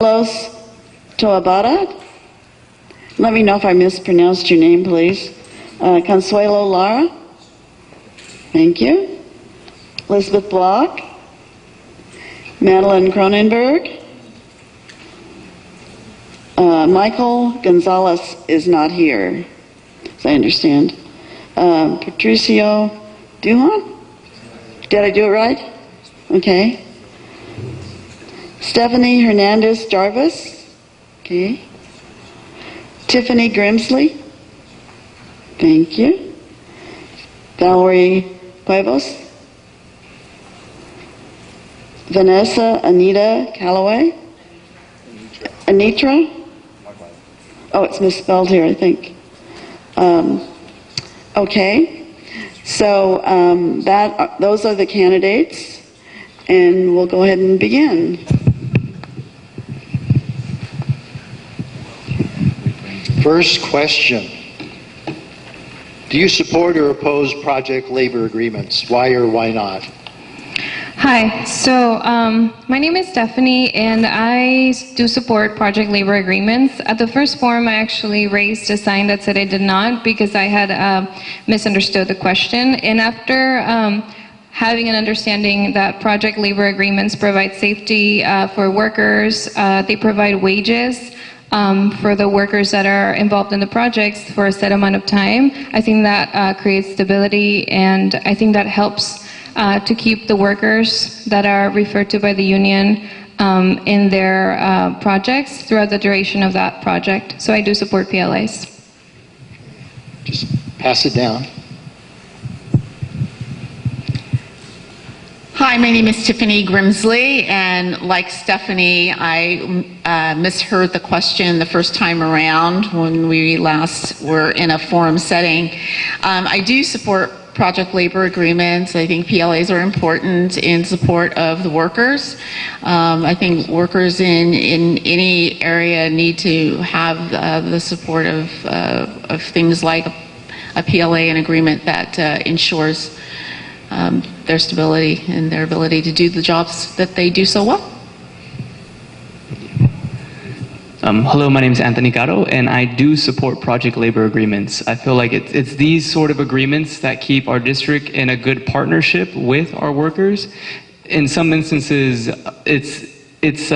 Carlos Toabada. Let me know if I mispronounced your name, please. Consuelo Lara. Thank you. Elizabeth Block. Madeline Cronenberg. Michael Gonzalez is not here, as I understand. Patricio Duhan? Did I do it right? Okay. Stephanie Hernandez-Jarvis. Okay. Tiffany Grimsley. Thank you. Valerie Cuevas. Vanessa Anita Calloway. Anitra. Oh, it's misspelled here, I think. Okay. So those are the candidates, and we'll go ahead and begin. First question. Do you support or oppose project labor agreements? Why or why not? Hi, so my name is Stephanie, and I do support project labor agreements. At the first forum, I actually raised a sign that said I did not because I had misunderstood the question. And after having an understanding that project labor agreements provide safety for workers, they provide wages for the workers that are involved in the projects for a set amount of time, I think that creates stability, and I think that helps to keep the workers that are referred to by the union in their projects throughout the duration of that project. So I do support PLAs. Just pass it down. Hi, my name is Tiffany Grimsley, and like Stephanie, I misheard the question the first time around when we last were in a forum setting. I do support project labor agreements. I think PLAs are important in support of the workers. I think workers in any area need to have the support of things like a PLA, an agreement that ensures their stability and their ability to do the jobs that they do so well. Hello, my name is Anthony Caro, and I do support project labor agreements. I feel like it's these sort of agreements that keep our district in a good partnership with our workers. In some instances, it's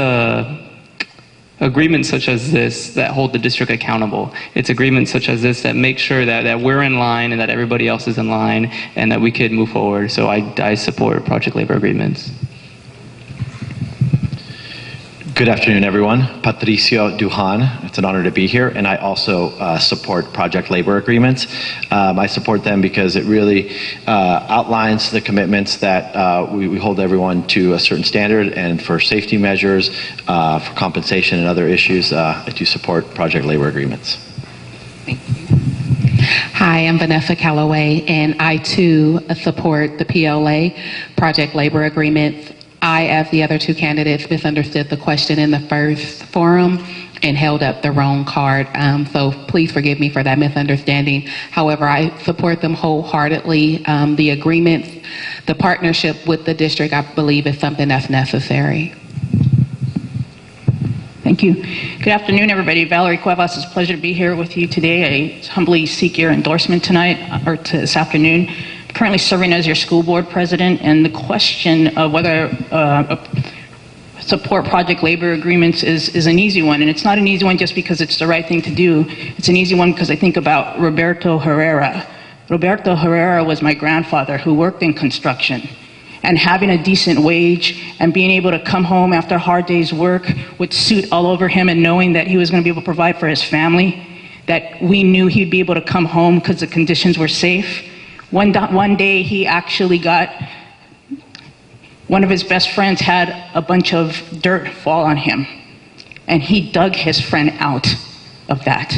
agreements such as this that hold the district accountable. It's agreements such as this that make sure that we're in line and that everybody else is in line and that we could move forward. So I support project labor agreements. Good afternoon, everyone. Patricio Duhan. It's an honor to be here, and I also support project labor agreements. I support them because it really outlines the commitments that we hold everyone to a certain standard, and for safety measures, for compensation and other issues, I do support project labor agreements. Thank you. Hi, I'm Vanessa Calloway, and I too support the PLA, project labor agreements. I, as the other two candidates, misunderstood the question in the first forum and held up the wrong card. So please forgive me for that misunderstanding. However, I support them wholeheartedly. The agreements, the partnership with the district, I believe is something that's necessary. Thank you. Good afternoon, everybody. Valerie Cuevas, it's a pleasure to be here with you today. I humbly seek your endorsement tonight, or this afternoon. Currently serving as your school board president, and the question of whether support project labor agreements is an easy one, and it's not an easy one just because it's the right thing to do. It's an easy one because I think about Roberto Herrera. Roberto Herrera was my grandfather who worked in construction, and having a decent wage and being able to come home after a hard day's work with soot all over him and knowing that he was going to be able to provide for his family, that we knew he'd be able to come home because the conditions were safe. One day he actually got, one of his best friends had a bunch of dirt fall on him, and he dug his friend out of that.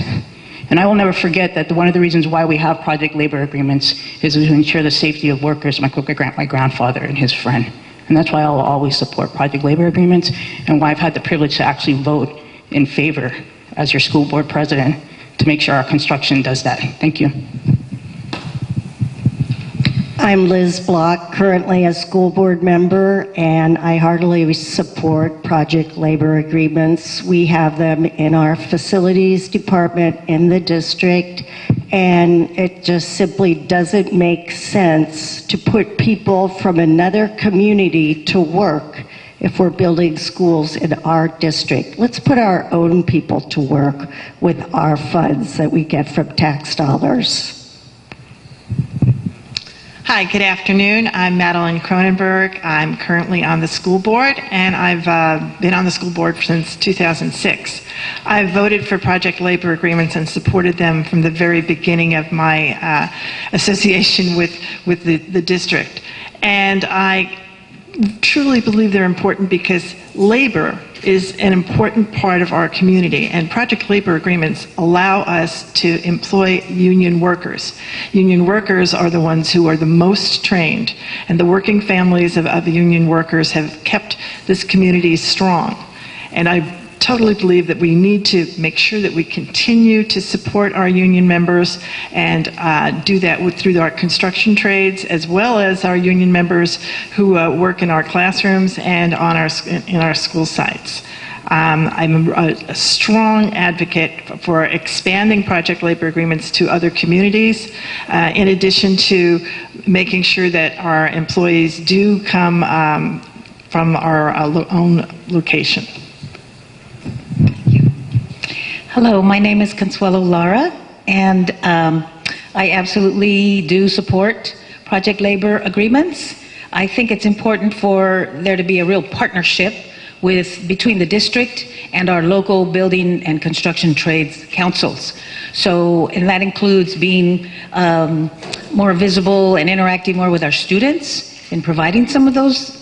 And I will never forget that one of the reasons why we have project labor agreements is to ensure the safety of workers, my grandfather and his friend. And that's why I'll always support project labor agreements, and why I've had the privilege to actually vote in favor as your school board president to make sure our construction does that. Thank you. I'm Liz Block, currently a school board member, and I heartily support project labor agreements. We have them in our facilities department in the district, and it just simply doesn't make sense to put people from another community to work if we're building schools in our district. Let's put our own people to work with our funds that we get from tax dollars. Hi, good afternoon. I'm Madeline Cronenberg. I'm currently on the school board, and I've been on the school board since 2006. I've voted for project labor agreements and supported them from the very beginning of my association with the district. And I truly believe they're important because labor is an important part of our community, and project labor agreements allow us to employ union workers. Union workers are the ones who are the most trained, and the working families of union workers have kept this community strong. And I totally believe that we need to make sure that we continue to support our union members and do that through our construction trades, as well as our union members who work in our classrooms and in our school sites. I'm a strong advocate for expanding project labor agreements to other communities, in addition to making sure that our employees do come from our own location. Hello, my name is Consuelo Lara, and I absolutely do support project labor agreements. I think it's important for there to be a real partnership between the district and our local building and construction trades councils. So, and that includes being more visible and interacting more with our students in providing some of those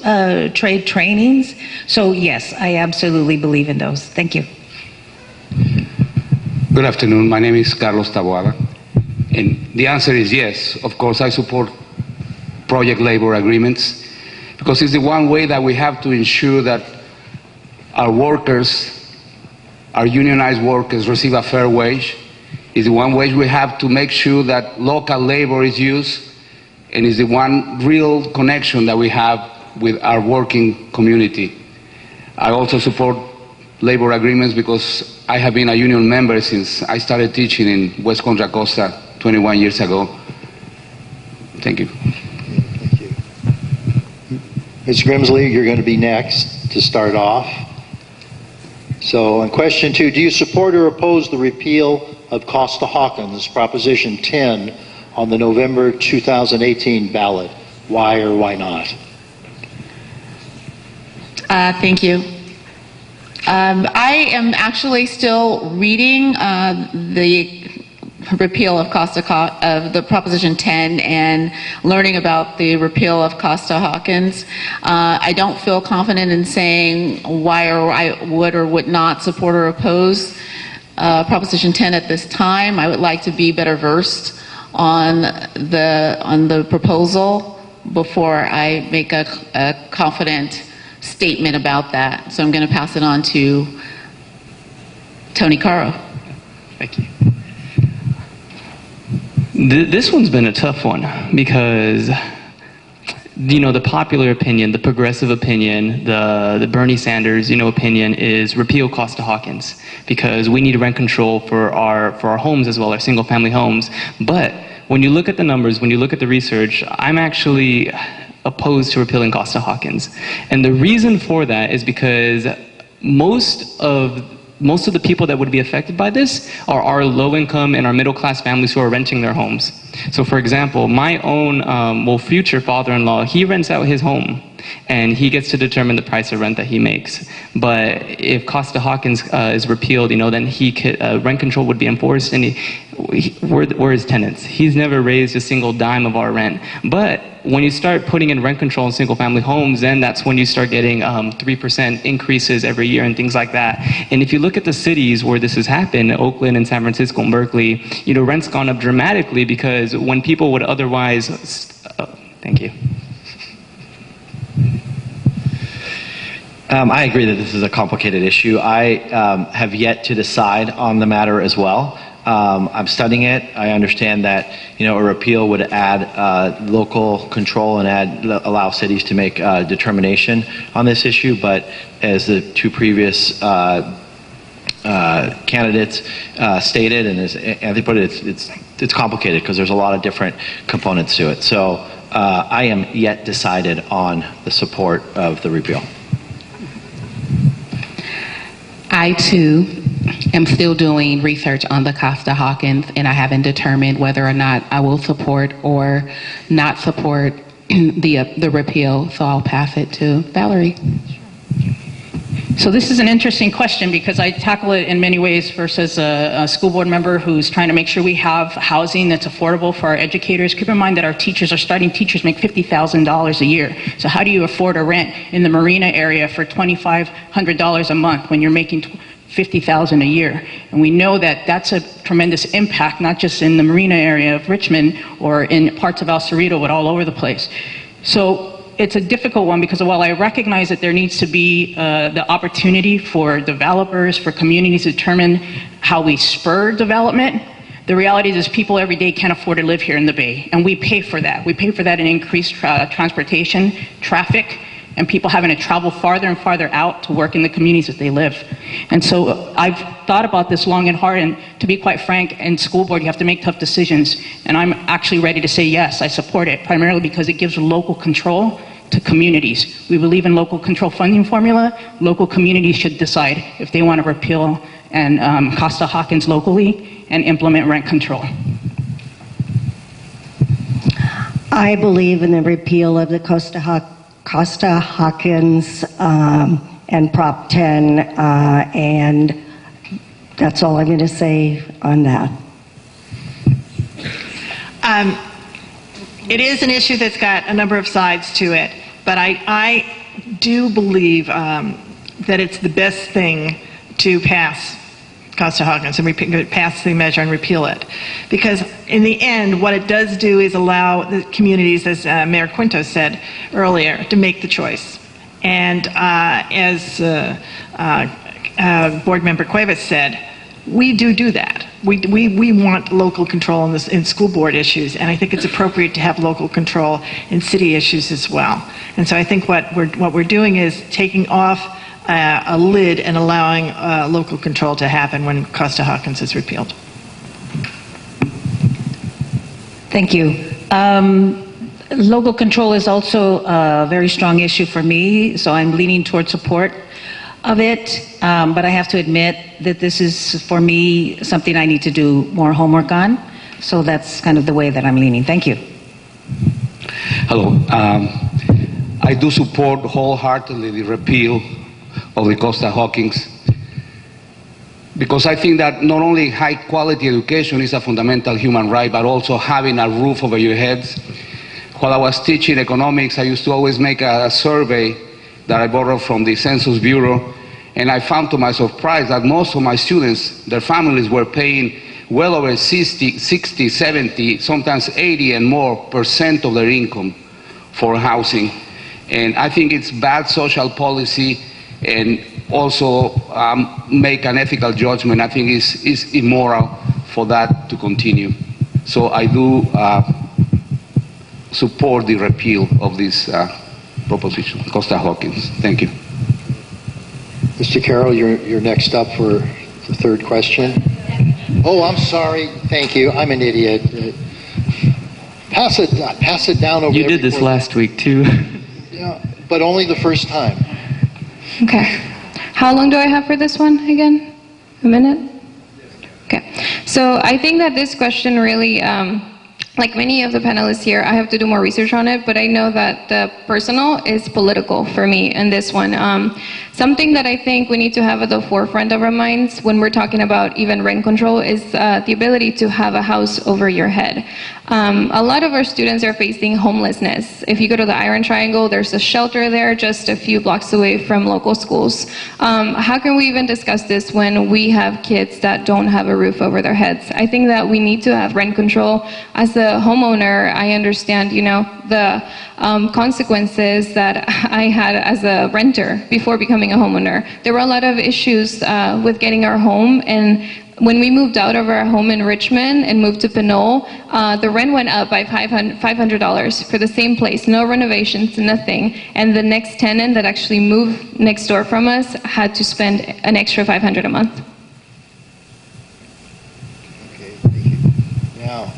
trade trainings. So yes, I absolutely believe in those. Thank you. Good afternoon. My name is Carlos Taboada, and the answer is yes. Of course, I support project labor agreements because it's the one way that we have to ensure that our workers, our unionized workers, receive a fair wage. It's the one way we have to make sure that local labor is used, and it's the one real connection that we have with our working community. I also support labor agreements because I have been a union member since I started teaching in West Contra, Costa 21 years ago. Thank you. Thank you. Ms. Grimsley, you're going to be next to start off. So on question 2, do you support or oppose the repeal of Costa-Hawkins Proposition 10 on the November 2018 ballot? Why or why not? Thank you. I am actually still reading the repeal of of the Proposition 10 and learning about the repeal of Costa-Hawkins. I don't feel confident in saying why or I would or would not support or oppose Proposition 10 at this time. I would like to be better versed on the proposal before I make a confident statement about that. So I'm going to pass it on to Tony Caro. Thank you. This one's been a tough one because, you know, the popular opinion, the progressive opinion, the Bernie Sanders, opinion is repeal Costa-Hawkins because we need rent control for our homes as well, our single family homes. But when you look at the numbers, when you look at the research, I'm actually opposed to repealing Costa-Hawkins. And the reason for that is because most of the people that would be affected by this are our low-income and our middle-class families who are renting their homes. So for example, my own, future father-in-law, he rents out his home and he gets to determine the price of rent that he makes. But if Costa-Hawkins is repealed, then he could, rent control would be enforced, and we're his tenants. He's never raised a single dime of our rent. But when you start putting in rent control in single-family homes, then that's when you start getting 3% increases every year and things like that. And if you look at the cities where this has happened, Oakland and San Francisco and Berkeley, rent's gone up dramatically because when people would otherwise, thank you. I agree that this is a complicated issue. I have yet to decide on the matter as well. I'm studying it. I understand that, a repeal would add local control and allow cities to make determination on this issue. But as the two previous candidates stated, and as Anthony put it, it's complicated because there's a lot of different components to it. So I am yet decided on the support of the repeal. I too am still doing research on the Costa-Hawkins, and I haven't determined whether or not I will support or not support the repeal, so I'll pass it to Valerie. So this is an interesting question because I tackle it in many ways versus a school board member who's trying to make sure we have housing that's affordable for our educators. Keep in mind that our teachers, our starting teachers, make $50,000 a year. So how do you afford a rent in the marina area for $2,500 a month when you're making $50,000 a year? And we know that that's a tremendous impact, not just in the marina area of Richmond or in parts of El Cerrito, but all over the place. So it's a difficult one because while I recognize that there needs to be the opportunity for developers, for communities to determine how we spur development, the reality is people every day can't afford to live here in the Bay, and we pay for that. We pay for that in increased transportation, traffic, and people having to travel farther and farther out to work in the communities that they live. And so I've thought about this long and hard, and to be quite frank, in school board you have to make tough decisions, and I'm actually ready to say yes, I support it, primarily because it gives local control to communities. We believe in local control funding formula. Local communities should decide if they want to repeal and Costa-Hawkins locally and implement rent control. I believe in the repeal of the Costa-Hawkins and Prop 10, and that's all I'm going to say on that. It is an issue that's got a number of sides to it, but I do believe that it's the best thing to pass Costa-Hawkins and pass the measure and repeal it. Because in the end, what it does do is allow the communities, as Mayor Quinto said earlier, to make the choice. And as Board Member Cuevas said, we do that. We want local control in school board issues, and I think it's appropriate to have local control in city issues as well. And so I think what we're doing is taking off a lid and allowing local control to happen when Costa-Hawkins is repealed. Thank you. Local control is also a very strong issue for me, so I'm leaning toward support of it, but I have to admit that this is, for me, something I need to do more homework on. So that's kind of the way that I'm leaning. Thank you. Hello. I do support wholeheartedly the repeal of the Costa-Hawkins because I think that not only high quality education is a fundamental human right, but also having a roof over your heads. While I was teaching economics, I used to always make a survey that I borrowed from the Census Bureau, and I found to my surprise that most of my students, their families were paying well over 60, 70, sometimes 80 and more % of their income for housing. And I think it's bad social policy, and also make an ethical judgment. I think it's immoral for that to continue. So I do support the repeal of this proposition, Costa-Hawkins. Thank you. Mr. Carroll, you're next up for the third question. Oh, I'm sorry. Thank you. I'm an idiot. Pass it down over. You did this last week too. Yeah, but only the first time. Okay. How long do I have for this one again? A minute? Okay. So I think that this question really, like many of the panelists here, I have to do more research on it, but I know that the personal is political for me in this one. Something that I think we need to have at the forefront of our minds when we're talking about even rent control is the ability to have a house over your head. A lot of our students are facing homelessness. If you go to the Iron Triangle, there's a shelter there just a few blocks away from local schools. How can we even discuss this when we have kids that don't have a roof over their heads? I think that we need to have rent control. As a homeowner, I understand, the consequences that I had as a renter before becoming a homeowner. There were a lot of issues with getting our home, and when we moved out of our home in Richmond and moved to Pinole, the rent went up by $500 for the same place, no renovations, nothing. And the next tenant that actually moved next door from us had to spend an extra $500 a month. Okay, thank you. Now,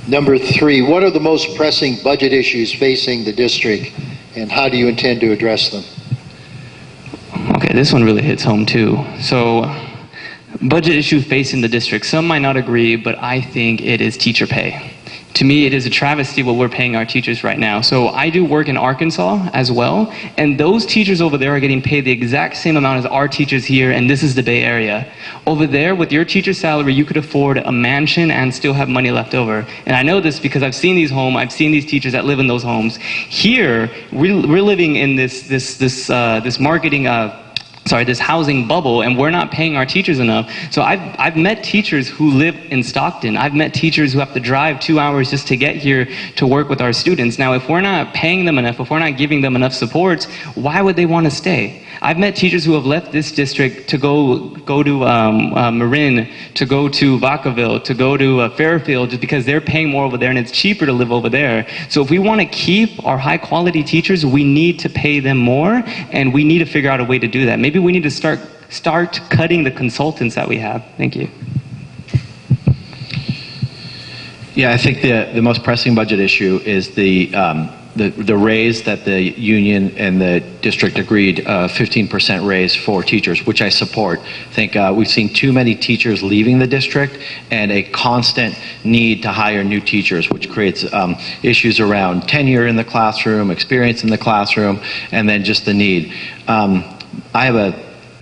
number 3, what are the most pressing budget issues facing the district, and how do you intend to address them? Okay, this one really hits home too. So, budget issue facing the district. Some might not agree, but I think it is teacher pay. To me, it is a travesty what we're paying our teachers right now. So I do work in Arkansas as well, and those teachers over there are getting paid the exact same amount as our teachers here, and this is the Bay Area. Over there, with your teacher's salary, you could afford a mansion and still have money left over. And I know this because I've seen these homes, I've seen these teachers that live in those homes. Here, we're living in this housing bubble, and we're not paying our teachers enough. So I've met teachers who live in Stockton. I've met teachers who have to drive 2 hours just to get here to work with our students. Now, if we're not paying them enough, if we're not giving them enough supports, why would they want to stay? I've met teachers who have left this district to go to Marin, to go to Vacaville, to go to Fairfield, just because they're paying more over there and it's cheaper to live over there. So if we want to keep our high quality teachers, we need to pay them more, and we need to figure out a way to do that. Maybe we need to start cutting the consultants that we have. Thank you. Yeah, I think the most pressing budget issue is the raise that the union and the district agreed, 15% raise for teachers, which I support. I think we've seen too many teachers leaving the district and a constant need to hire new teachers, which creates issues around tenure in the classroom, experience in the classroom, and then just the need. I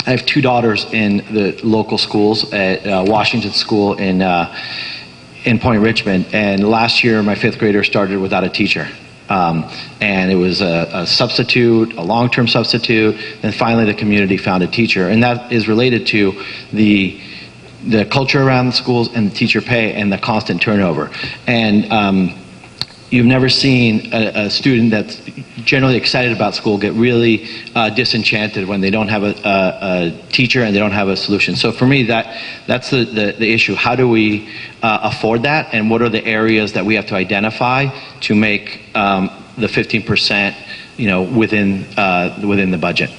have 2 daughters in the local schools at Washington School in Point Richmond, and last year my 5th grader started without a teacher. And it was a substitute, a long-term substitute, and finally the community found a teacher. And that is related to the culture around the schools and the teacher pay and the constant turnover. And you've never seen a student that's generally excited about school get really disenchanted when they don't have a teacher and they don't have a solution. So for me, that's the issue. How do we afford that, and what are the areas that we have to identify to make the 15%, within the budget?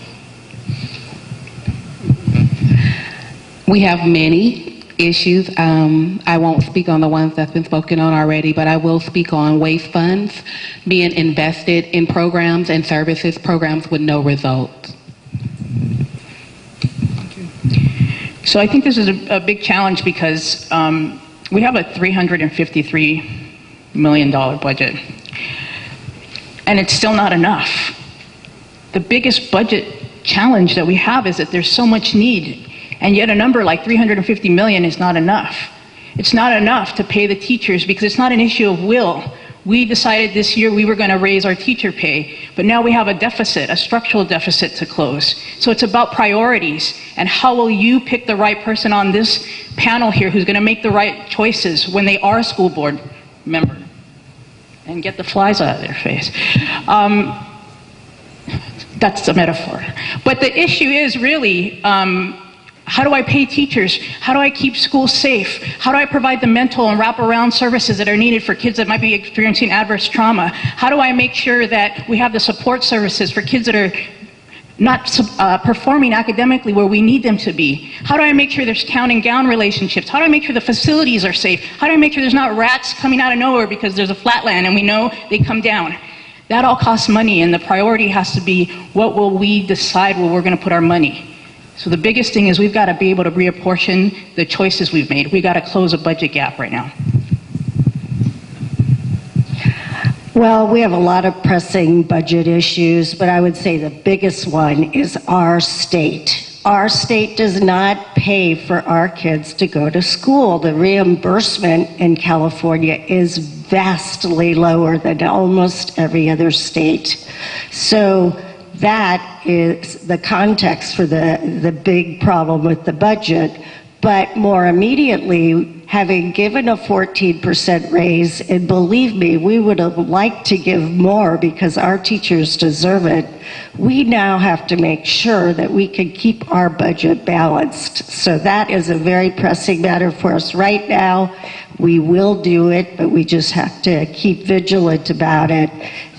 We have many issues. I won't speak on the ones that's been spoken on already, but I will speak on waste funds being invested in programs and services programs with no results. So I think this is a big challenge because we have a $353 million budget, and it's still not enough. The biggest budget challenge that we have is that there's so much need, and yet a number like 350 million is not enough. It's not enough to pay the teachers because it's not an issue of will. We decided this year we were going to raise our teacher pay, but now we have a deficit, a structural deficit to close. So it's about priorities, and how will you pick the right person on this panel here who's going to make the right choices when they are a school board member and get the flies out of their face. That's a metaphor. But the issue is really, how do I pay teachers? How do I keep schools safe? How do I provide the mental and wraparound services that are needed for kids that might be experiencing adverse trauma? How do I make sure that we have the support services for kids that are not performing academically where we need them to be? How do I make sure there's town and gown relationships? How do I make sure the facilities are safe? How do I make sure there's not rats coming out of nowhere because there's a flatland and we know they come down? That all costs money, and the priority has to be, what will we decide where we're going to put our money? So the biggest thing is we've got to be able to reapportion the choices we've made. We've got to close a budget gap right now. Well, we have a lot of pressing budget issues, but I would say the biggest one is our state. Our state does not pay for our kids to go to school. The reimbursement in California is vastly lower than almost every other state. So that is the context for the big problem with the budget. But more immediately, having given a 14% raise, and believe me, we would have liked to give more because our teachers deserve it, we now have to make sure that we can keep our budget balanced. So that is a very pressing matter for us right now. We will do it, but we just have to keep vigilant about it.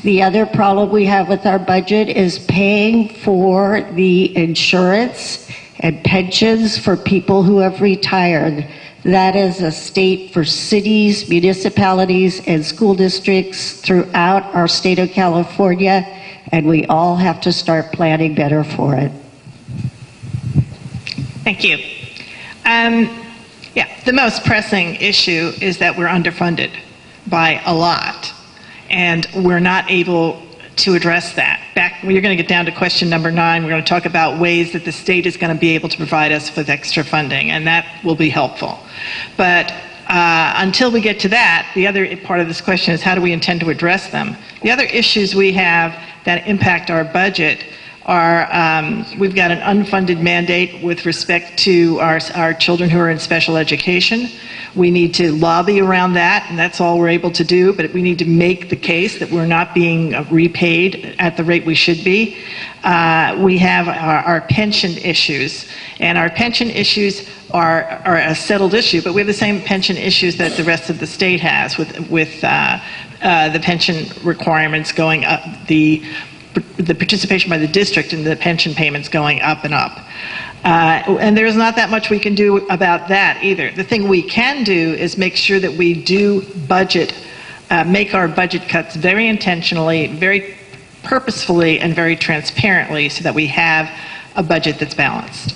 The other problem we have with our budget is paying for the insurance and pensions for people who have retired. That is a state for cities, municipalities, and school districts throughout our state of California, and we all have to start planning better for it. Thank you. Yeah, the most pressing issue is that we're underfunded by a lot, and we're not able to address that. You're going to get down to question number 9. We're going to talk about ways that the state is going to be able to provide us with extra funding, and that will be helpful. But until we get to that, the other part of this question is how do we intend to address them? The other issues we have that impact our budget are we've got an unfunded mandate with respect to our children who are in special education. We need to lobby around that, and that's all we're able to do, but we need to make the case that we're not being repaid at the rate we should be. We have our pension issues, and our pension issues are a settled issue, but we have the same pension issues that the rest of the state has with the pension requirements going up, the participation by the district in the pension payments going up and up. And there's not that much we can do about that either. The thing we can do is make sure that we do budget, make our budget cuts very intentionally, very purposefully, and very transparently so that we have a budget that's balanced.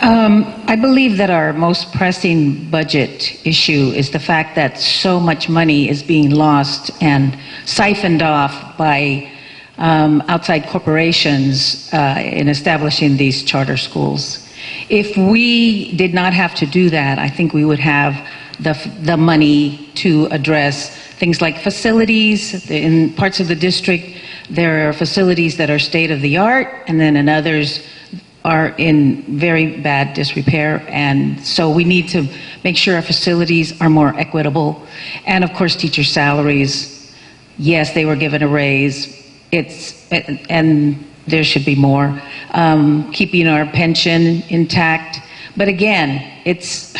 I believe that our most pressing budget issue is the fact that so much money is being lost and siphoned off by outside corporations in establishing these charter schools. If we did not have to do that, I think we would have the money to address things like facilities. In parts of the district, there are facilities that are state-of-the-art, and then in others are in very bad disrepair, and so we need to make sure our facilities are more equitable. And of course, teacher salaries, yes, they were given a raise, and there should be more. Keeping our pension intact, but again, it's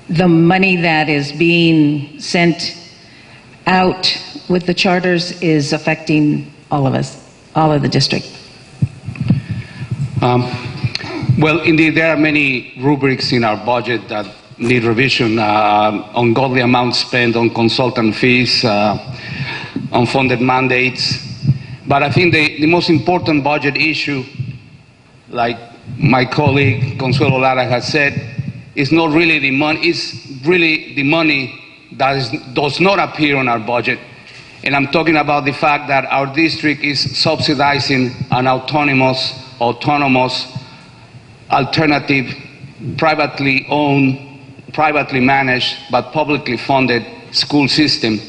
the money that is being sent out with the charters is affecting all of us, all of the district. Well, indeed, there are many rubrics in our budget that need revision. Ungodly amounts spent on consultant fees, unfunded mandates. But I think the most important budget issue, like my colleague Consuelo Lara has said, is not really the money, it's really the money that does not appear on our budget. And I'm talking about the fact that our district is subsidizing an autonomous, alternative, privately owned, privately managed, but publicly funded school system.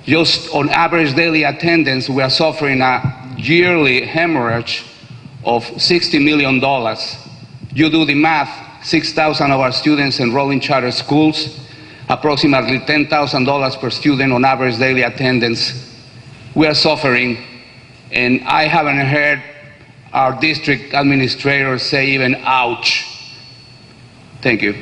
Just on average daily attendance, we are suffering a yearly hemorrhage of $60 million. You do the math, 6,000 of our students enroll in charter schools, approximately $10,000 per student on average daily attendance. We are suffering, and I haven't heard our district administrators say even ouch. Thank you.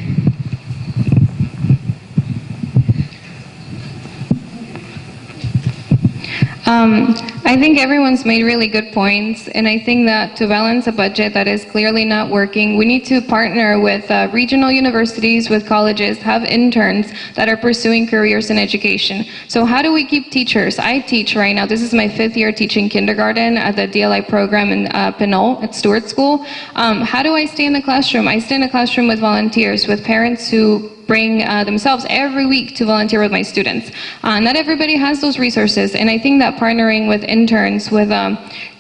I think everyone's made really good points, and I think that to balance a budget that is clearly not working, we need to partner with regional universities, with colleges, have interns that are pursuing careers in education. So how do we keep teachers? I teach right now, this is my 5th year teaching kindergarten at the DLI program in Pinole at Stewart School. How do I stay in the classroom? I stay in the classroom with volunteers, with parents who bring themselves every week to volunteer with my students. Not everybody has those resources, and I think that partnering with interns, with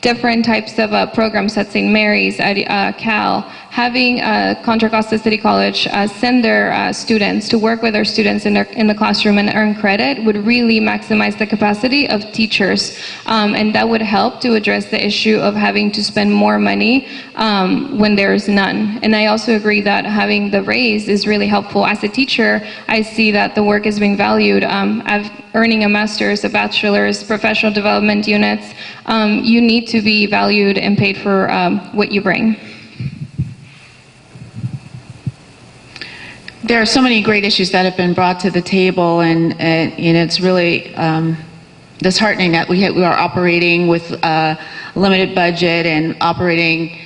different types of programs at St. Mary's, at Cal, having Contra Costa City College send their students to work with their students in the classroom and earn credit would really maximize the capacity of teachers, and that would help to address the issue of having to spend more money when there is none. And I also agree that having the raise is really helpful. As a teacher, I see that the work is being valued. Earning a master's, a bachelor's, professional development units, you need to be valued and paid for what you bring. There are so many great issues that have been brought to the table, and it's really disheartening that we are operating with a limited budget and operating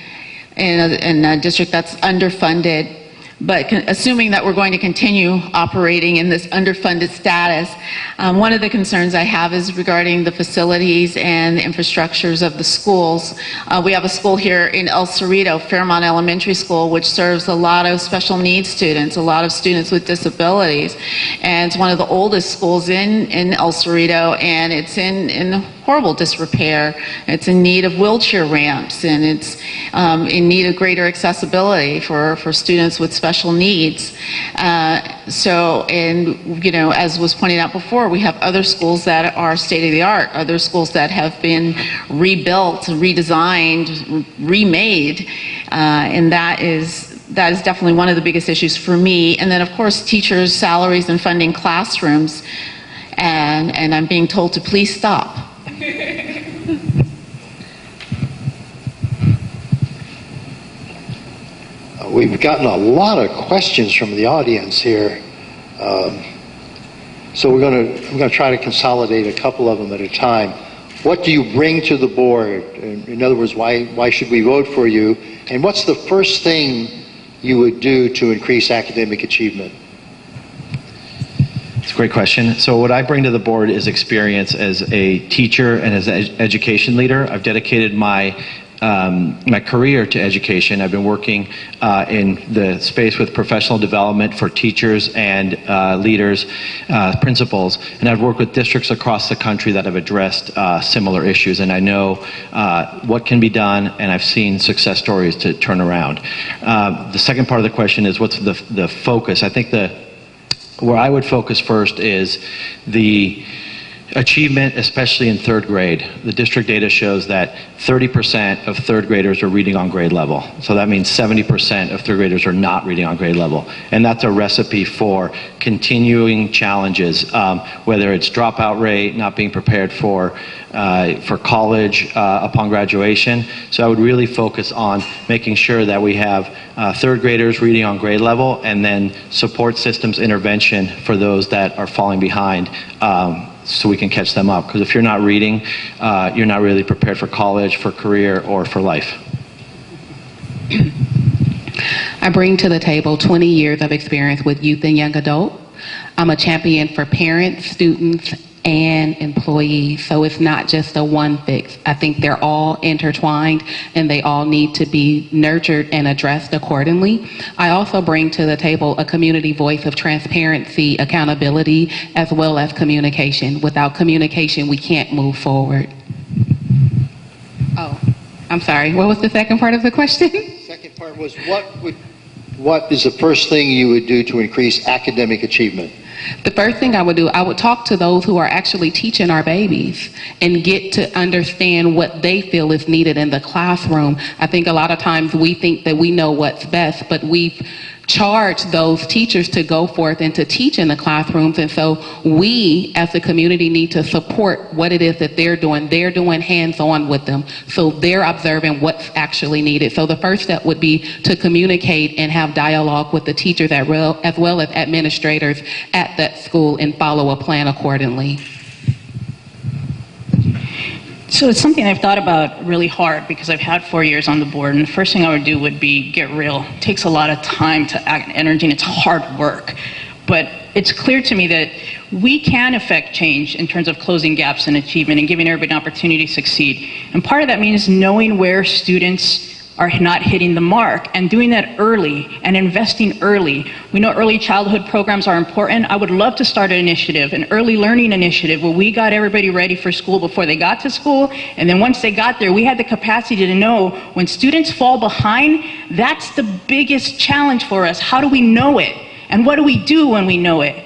in a district that's underfunded. But assuming that we're going to continue operating in this underfunded status, one of the concerns I have is regarding the facilities and the infrastructures of the schools. We have a school here in El Cerrito, Fairmont Elementary School, which serves a lot of special needs students, a lot of students with disabilities. And it's one of the oldest schools in El Cerrito, and it's in horrible disrepair. It's in need of wheelchair ramps, and it's in need of greater accessibility for students with special needs. As was pointed out before, we have other schools that are state-of-the-art, other schools that have been rebuilt, redesigned, remade, and that is definitely one of the biggest issues for me. And then, of course, teachers' salaries and funding classrooms, and I'm being told to please stop. We've gotten a lot of questions from the audience here. So I'm going to try to consolidate a couple of them at a time. What do you bring to the board? In other words, why should we vote for you? And what's the first thing you would do to increase academic achievement? It's a great question. So what I bring to the board is experience as a teacher and as an education leader. I've dedicated my career to education. I've been working in the space with professional development for teachers and leaders, principals, and I've worked with districts across the country that have addressed similar issues, and I know what can be done, and I've seen success stories to turn around. The second part of the question is what's the focus? I think where I would focus first is the achievement, especially in third grade. The district data shows that 30% of third graders are reading on grade level. So that means 70% of third graders are not reading on grade level. And that's a recipe for continuing challenges, whether it's dropout rate, not being prepared for college upon graduation. So I would really focus on making sure that we have third graders reading on grade level, and then support systems intervention for those that are falling behind, so we can catch them up. Because if you're not reading, you're not really prepared for college, for career, or for life. I bring to the table 20 years of experience with youth and young adult. I'm a champion for parents, students, and employees. So it's not just a one fix. I think they're all intertwined and they all need to be nurtured and addressed accordingly. I also bring to the table a community voice of transparency, accountability, as well as communication. Without communication, we can't move forward. Oh, I'm sorry. What was the second part of the question? The second part was what is the first thing you would do to increase academic achievement? The first thing I would do, I would talk to those who are actually teaching our babies and get to understand what they feel is needed in the classroom. I think a lot of times we think that we know what's best, but we've charged those teachers to go forth and to teach in the classrooms. And so we as a community need to support what it is that they're doing. They're doing hands-on with them. So they're observing what's actually needed. So the first step would be to communicate and have dialogue with the teachers as well as administrators at that school and follow a plan accordingly. So it's something I've thought about really hard because I've had 4 years on the board, and the first thing I would do would be get real. It takes a lot of time to act and energy, and it's hard work. But it's clear to me that we can affect change in terms of closing gaps in achievement and giving everybody an opportunity to succeed. And part of that means knowing where students are not hitting the mark, and doing that early and investing early. We know early childhood programs are important. I would love to start an initiative, an early learning initiative, where we got everybody ready for school before they got to school, and then once they got there, we had the capacity to know when students fall behind, that's the biggest challenge for us. How do we know it? And what do we do when we know it?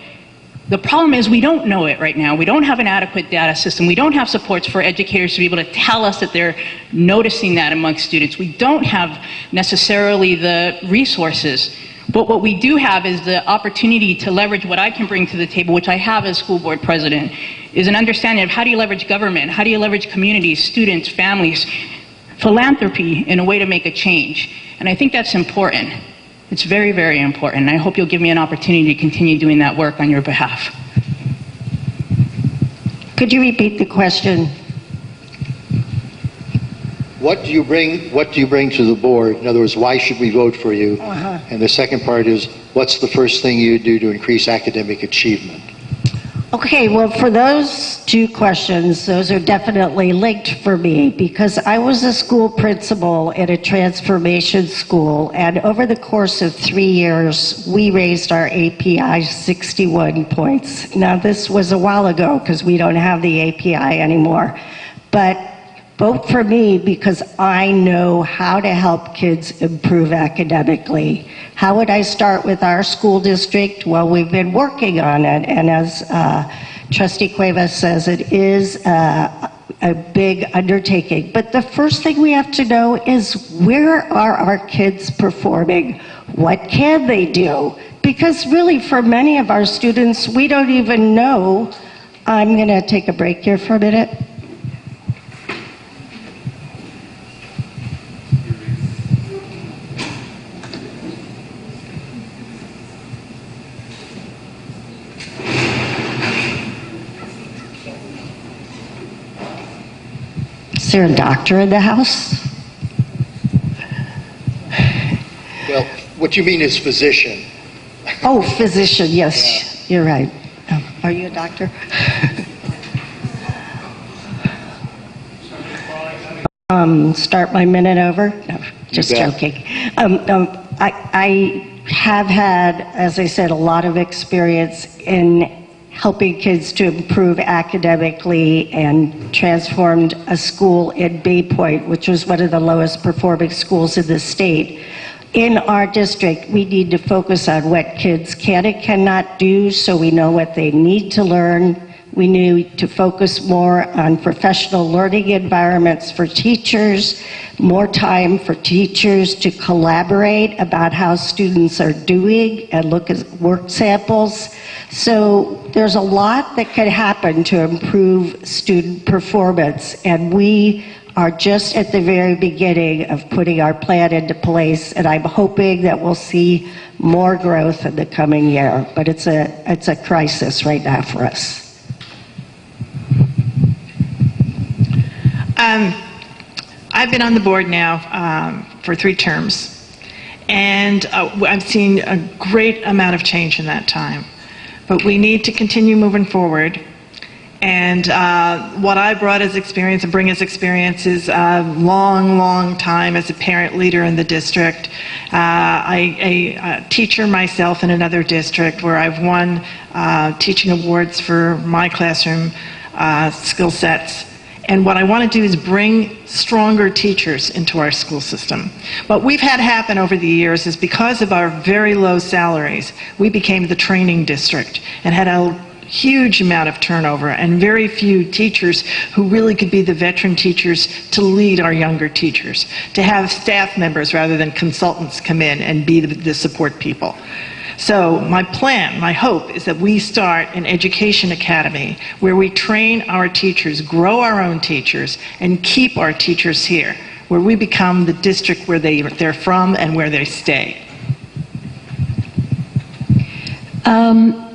The problem is we don't know it right now. We don't have an adequate data system. We don't have supports for educators to be able to tell us that they're noticing that amongst students. We don't have necessarily the resources. But what we do have is the opportunity to leverage what I can bring to the table, which I have as school board president, is an understanding of how do you leverage government, how do you leverage communities, students, families, philanthropy in a way to make a change. And I think that's important. It's very, very important. I hope you'll give me an opportunity to continue doing that work on your behalf. Could you repeat the question? What do you bring to the board? In other words, why should we vote for you? And the second part is, what's the first thing you do to increase academic achievement? Okay, well, for those two questions, those are definitely linked for me, because I was a school principal at a transformation school, and over the course of 3 years, we raised our API 61 points. Now, this was a while ago, because we don't have the API anymore, but vote for me because I know how to help kids improve academically. How would I start with our school district? Well, we've been working on it, and as Trustee Cuevas says, it is a big undertaking. But the first thing we have to know is, where are our kids performing? What can they do? Because really, for many of our students, we don't even know. I'm going to take a break here for a minute. Is there a doctor in the house? Well, what you mean is physician. Oh, physician, yes, you're right. Are you a doctor? Start my minute over? No, just joking. I have had, as I said, a lot of experience in helping kids to improve academically, and transformed a school in Bay Point, which was one of the lowest performing schools in the state. In our district, we need to focus on what kids can and cannot do, so we know what they need to learn. We need to focus more on professional learning environments for teachers, more time for teachers to collaborate about how students are doing and look at work samples. So there's a lot that can happen to improve student performance, and we are just at the very beginning of putting our plan into place, and I'm hoping that we'll see more growth in the coming year. But it's a crisis right now for us. I've been on the board now for 3 terms, and I've seen a great amount of change in that time. But we need to continue moving forward. And what I brought as experience and bring as experience is a long, long time as a parent leader in the district. A teacher myself in another district where I've won teaching awards for my classroom skill sets. And what I want to do is bring stronger teachers into our school system. What we've had happen over the years is, because of our very low salaries, we became the training district and had a huge amount of turnover and very few teachers who really could be the veteran teachers to lead our younger teachers, to have staff members rather than consultants come in and be the support people. So my plan, my hope, is that we start an education academy where we train our teachers, grow our own teachers, and keep our teachers here, where we become the district where they're from and where they stay.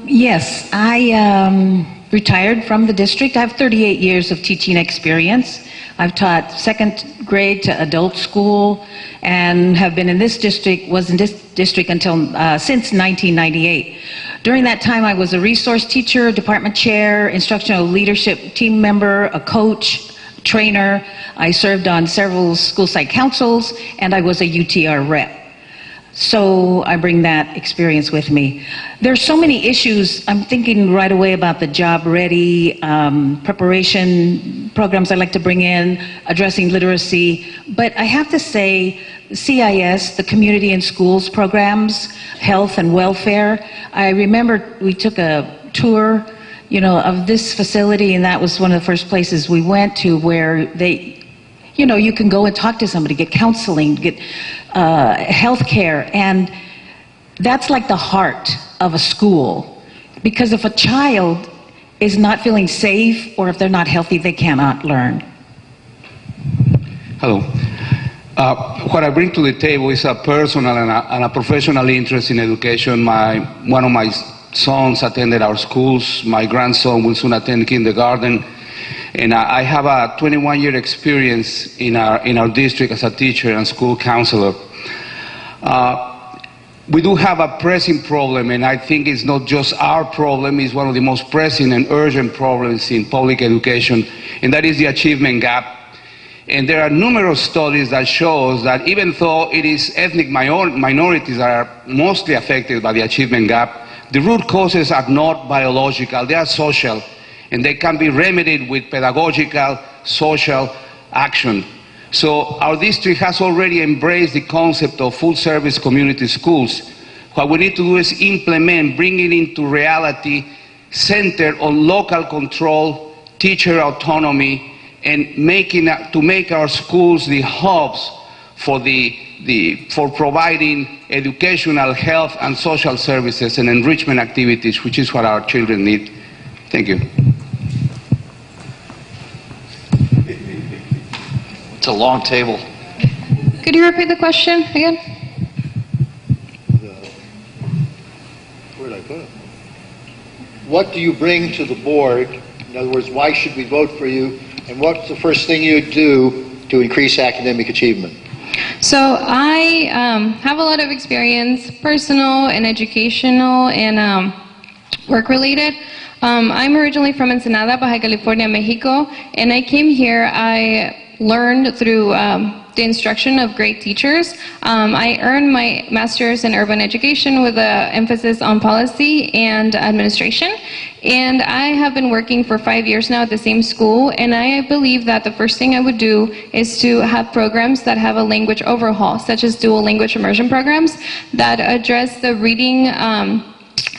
Yes, I retired from the district. I have 38 years of teaching experience. I've taught second grade to adult school and have been in this district, was in this district until since 1998. During that time, I was a resource teacher, department chair, instructional leadership team member, a coach, trainer. I served on several school site councils, and I was a UTR rep. So I bring that experience with me. There's so many issues. I'm thinking right away about the job ready, preparation programs I like to bring in, addressing literacy. But I have to say, CIS, the Community and Schools programs, health and welfare. I remember we took a tour, of this facility, and that was one of the first places we went to where you can go and talk to somebody, get counseling, get health care, and that's like the heart of a school. Because if a child is not feeling safe or if they're not healthy, they cannot learn. Hello. What I bring to the table is a personal and a professional interest in education. One of my sons attended our schools. My grandson will soon attend kindergarten. And I have a 21-year experience in our district as a teacher and school counselor. We do have a pressing problem, and I think it's not just our problem, it's one of the most pressing and urgent problems in public education, and that is the achievement gap. And there are numerous studies that show that even though it is ethnic minorities that are mostly affected by the achievement gap, the root causes are not biological, they are social, and they can be remedied with pedagogical, social action. So our district has already embraced the concept of full-service community schools. What we need to do is implement, bring it into reality, centered on local control, teacher autonomy, and to make our schools the hubs for providing educational, health, and social services and enrichment activities, which is what our children need. Thank you. It's a long table. Could you repeat the question again? Where did I put it? What do you bring to the board? In other words, why should we vote for you? And what's the first thing you do to increase academic achievement? So I have a lot of experience, personal and educational and work-related. I'm originally from Ensenada, Baja California, Mexico, and I came here. I learned through the instruction of great teachers. I earned my master's in urban education with an emphasis on policy and administration. And I have been working for 5 years now at the same school, and I believe that the first thing I would do is to have programs that have a language overhaul, such as dual language immersion programs that address the reading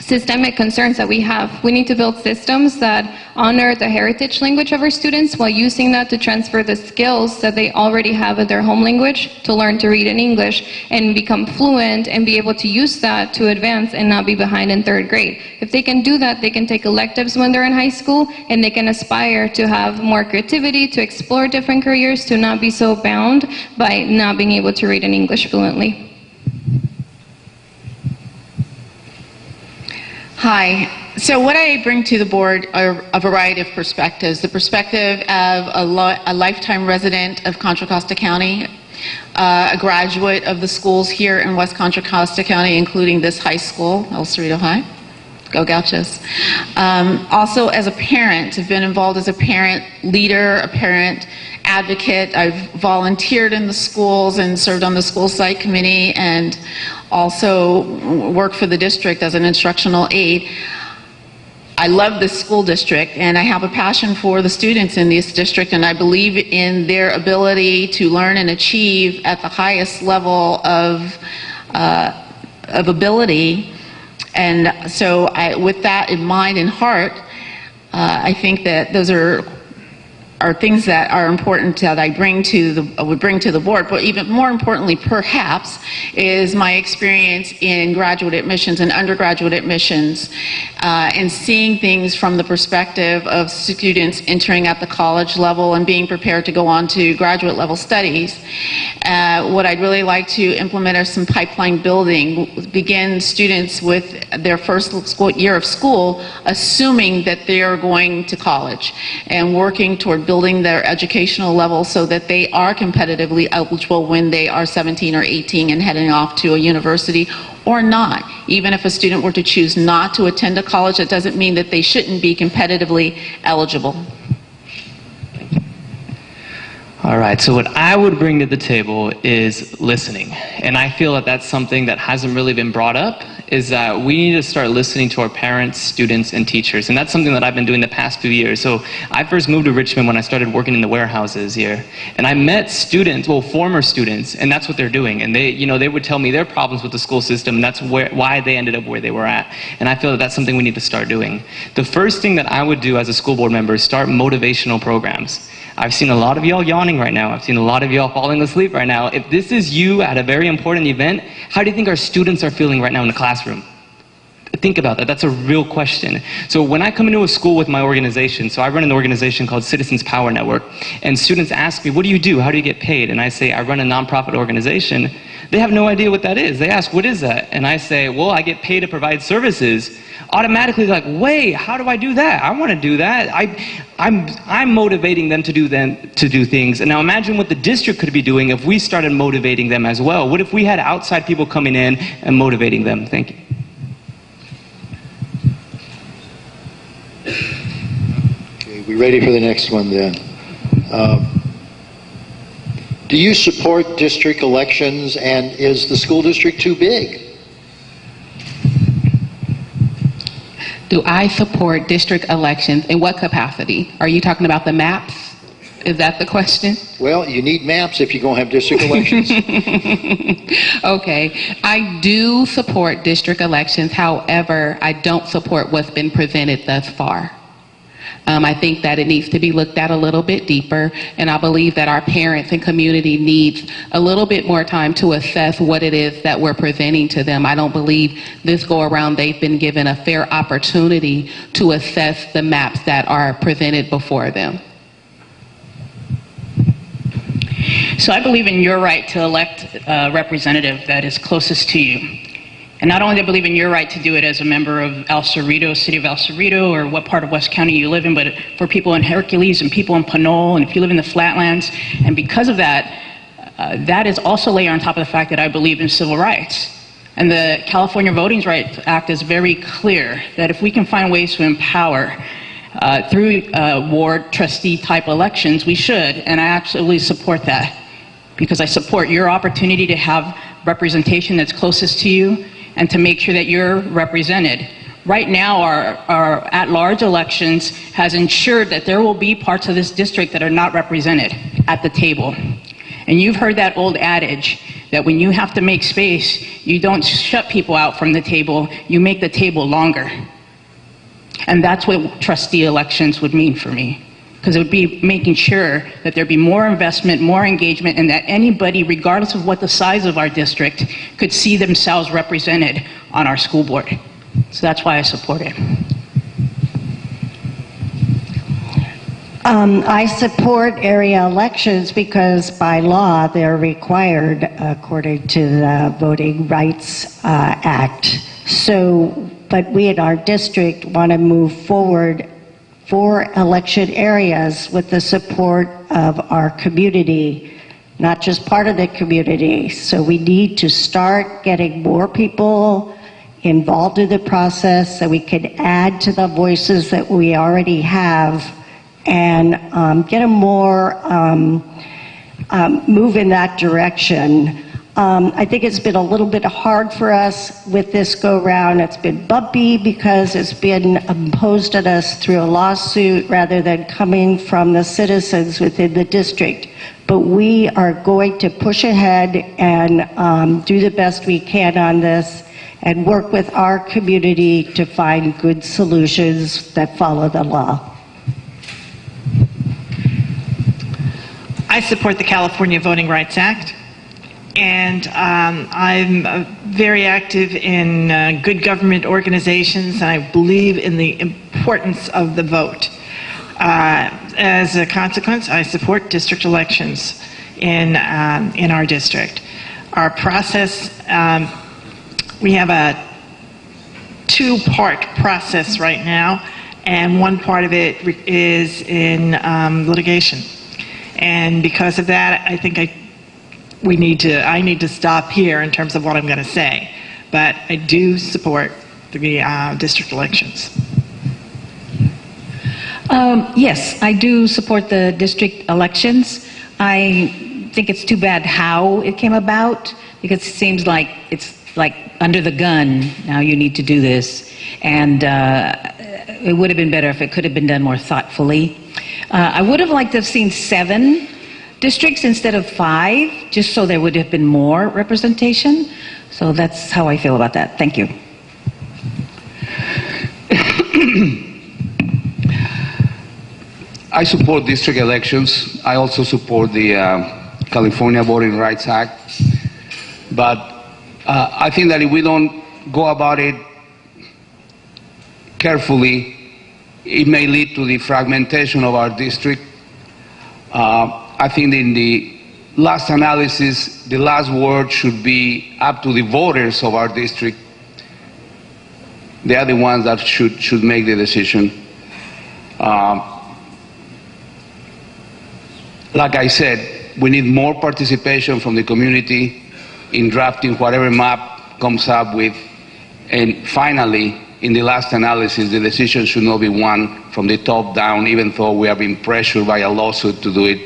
systemic concerns that we have. We need to build systems that honor the heritage language of our students while using that to transfer the skills that they already have in their home language to learn to read in English and become fluent and be able to use that to advance and not be behind in third grade. If they can do that, they can take electives when they're in high school, and they can aspire to have more creativity, to explore different careers, to not be so bound by not being able to read in English fluently. Hi. So what I bring to the board are a variety of perspectives. The perspective of a lifetime resident of Contra Costa County, a graduate of the schools here in West Contra Costa County, including this high school, El Cerrito High. Go Gauchos. Also as a parent, I've been involved as a parent leader, a parent advocate. I've volunteered in the schools and served on the school site committee, and also worked for the district as an instructional aide. I love this school district, and I have a passion for the students in this district, and I believe in their ability to learn and achieve at the highest level of ability. And so with that in mind and heart, I think that those are things that are important that I would bring to the board. But even more importantly, perhaps, is my experience in graduate admissions and undergraduate admissions, and seeing things from the perspective of students entering at the college level and being prepared to go on to graduate level studies. What I'd really like to implement are some pipeline building, begin students with their first year of school, assuming that they are going to college, and working toward building their educational level so that they are competitively eligible when they are 17 or 18 and heading off to a university or not. Even if a student were to choose not to attend a college, that doesn't mean that they shouldn't be competitively eligible. All right, so what I would bring to the table is listening. And I feel that that's something that hasn't really been brought up, is that we need to start listening to our parents, students, and teachers. And that's something that I've been doing the past few years. So I first moved to Richmond when I started working in the warehouses here. And I met students, well, former students, and that's what they're doing. And they, they would tell me their problems with the school system, and that's why they ended up where they were at. And I feel that that's something we need to start doing. The first thing that I would do as a school board member is start motivational programs. I've seen a lot of y'all yawning right now. I've seen a lot of y'all falling asleep right now. If this is you at a very important event, how do you think our students are feeling right now in the classroom? Think about that. That's a real question. So when I come into a school with my organization, so I run an organization called Citizens Power Network, and students ask me, what do you do? How do you get paid? And I say, I run a nonprofit organization. They have no idea what that is. They ask, what is that? And I say, well, I get paid to provide services. Automatically like, wait, how do I do that? I want to do that. I'm motivating them to do things. And now imagine what the district could be doing if we started motivating them as well. What if we had outside people coming in and motivating them? Thank you. Okay, we ready for the next one then? Do you support district elections, and is the school district too big? Do I support district elections? In what capacity? Are you talking about the maps? Is that the question? Well, you need maps if you're going to have district elections. Okay. I do support district elections. However, I don't support what's been presented thus far. I think that it needs to be looked at a little bit deeper, and I believe that our parents and community needs a little bit more time to assess what it is that we're presenting to them. I don't believe this go around they've been given a fair opportunity to assess the maps that are presented before them. So I believe in your right to elect a representative that is closest to you. And not only do I believe in your right to do it as a member of El Cerrito, city of El Cerrito, or what part of West County you live in, but for people in Hercules and people in Pinole, and if you live in the Flatlands. And because of that, that is also layered on top of the fact that I believe in civil rights. And the California Voting Rights Act is very clear that if we can find ways to empower through ward trustee type elections, we should, and I absolutely support that. Because I support your opportunity to have representation that's closest to you, and to make sure that you're represented. Right now, our at-large elections has ensured that there will be parts of this district that are not represented at the table. And you've heard that old adage that when you have to make space, you don't shut people out from the table, you make the table longer. And that's what trustee elections would mean for me. Because it would be making sure that there'd be more investment, more engagement, and that anybody, regardless of what the size of our district, could see themselves represented on our school board. So that's why I support it. I support area elections because by law they're required according to the Voting Rights Act. So, but we in our district want to move forward for election areas with the support of our community, not just part of the community. So we need to start getting more people involved in the process so we can add to the voices that we already have and get a more move in that direction. I think it's been a little bit hard for us with this go-round. It's been bumpy because it's been imposed on us through a lawsuit rather than coming from the citizens within the district. But we are going to push ahead and do the best we can on this and work with our community to find good solutions that follow the law. I support the California Voting Rights Act. And I'm very active in good government organizations, and I believe in the importance of the vote. As a consequence, I support district elections in our district. Our process, we have a two-part process right now, and one part of it is in litigation. And because of that, I think I need to stop here in terms of what I'm going to say, but I do support the district elections. Yes, I do support the district elections. I think it's too bad how it came about, because it seems like it's like under the gun, now you need to do this. And it would have been better if it could have been done more thoughtfully. I would have liked to have seen 7 districts instead of 5, just so there would have been more representation. So that's how I feel about that. Thank you. I support district elections. I also support the California Voting Rights Act. But I think that if we don't go about it carefully, it may lead to the fragmentation of our district. I think in the last analysis, the last word should be up to the voters of our district. They are the ones that should make the decision. Like I said, we need more participation from the community in drafting whatever map comes up with. And finally, in the last analysis, the decision should not be one from the top down, even though we are being pressured by a lawsuit to do it,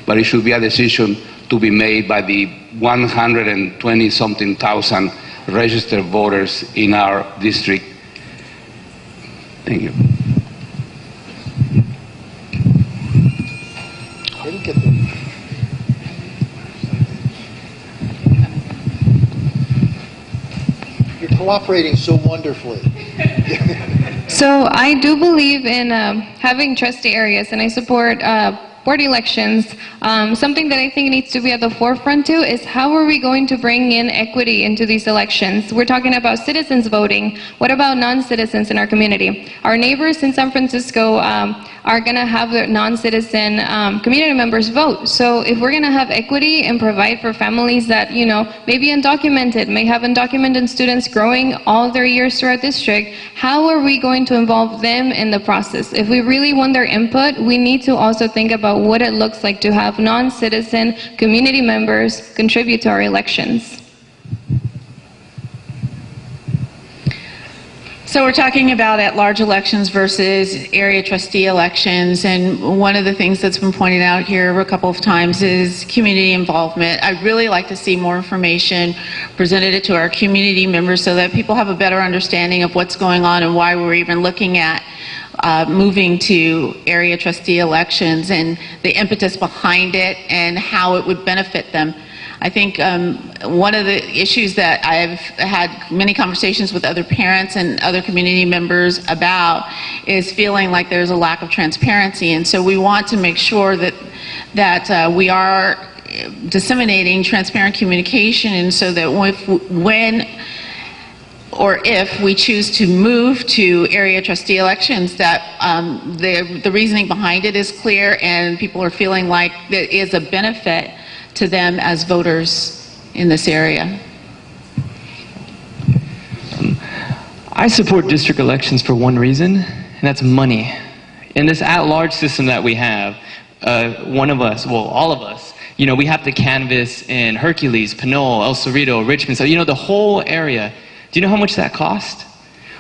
but it should be a decision to be made by the 120-something thousand registered voters in our district. Thank you. You're cooperating so wonderfully. So I do believe in having trustee areas, and I support board elections. Something that I think needs to be at the forefront too is how are we going to bring in equity into these elections? We're talking about citizens voting. What about non-citizens in our community? Our neighbors in San Francisco are going to have their non-citizen community members vote. So if we're going to have equity and provide for families that, you know, may be undocumented, may have undocumented students growing all their years through our district, how are we going to involve them in the process? If we really want their input, we need to also think about what it looks like to have non-citizen community members contribute to our elections. So we're talking about at-large elections versus area trustee elections, and one of the things that's been pointed out here a couple of times is community involvement. I'd really like to see more information presented to our community members so that people have a better understanding of what's going on and why we're even looking at moving to area trustee elections and the impetus behind it and how it would benefit them. I think one of the issues that I've had many conversations with other parents and other community members about is feeling like there's a lack of transparency, and so we want to make sure that we are disseminating transparent communication, and so that when or if we choose to move to area trustee elections, that the reasoning behind it is clear and people are feeling like there is a benefit to them as voters in this area. I support district elections for one reason, and that's money. In this at-large system that we have, one of us, well, all of us, you know, we have to canvass in Hercules, Pinole, El Cerrito, Richmond, so, you know, the whole area. Do you know how much that cost?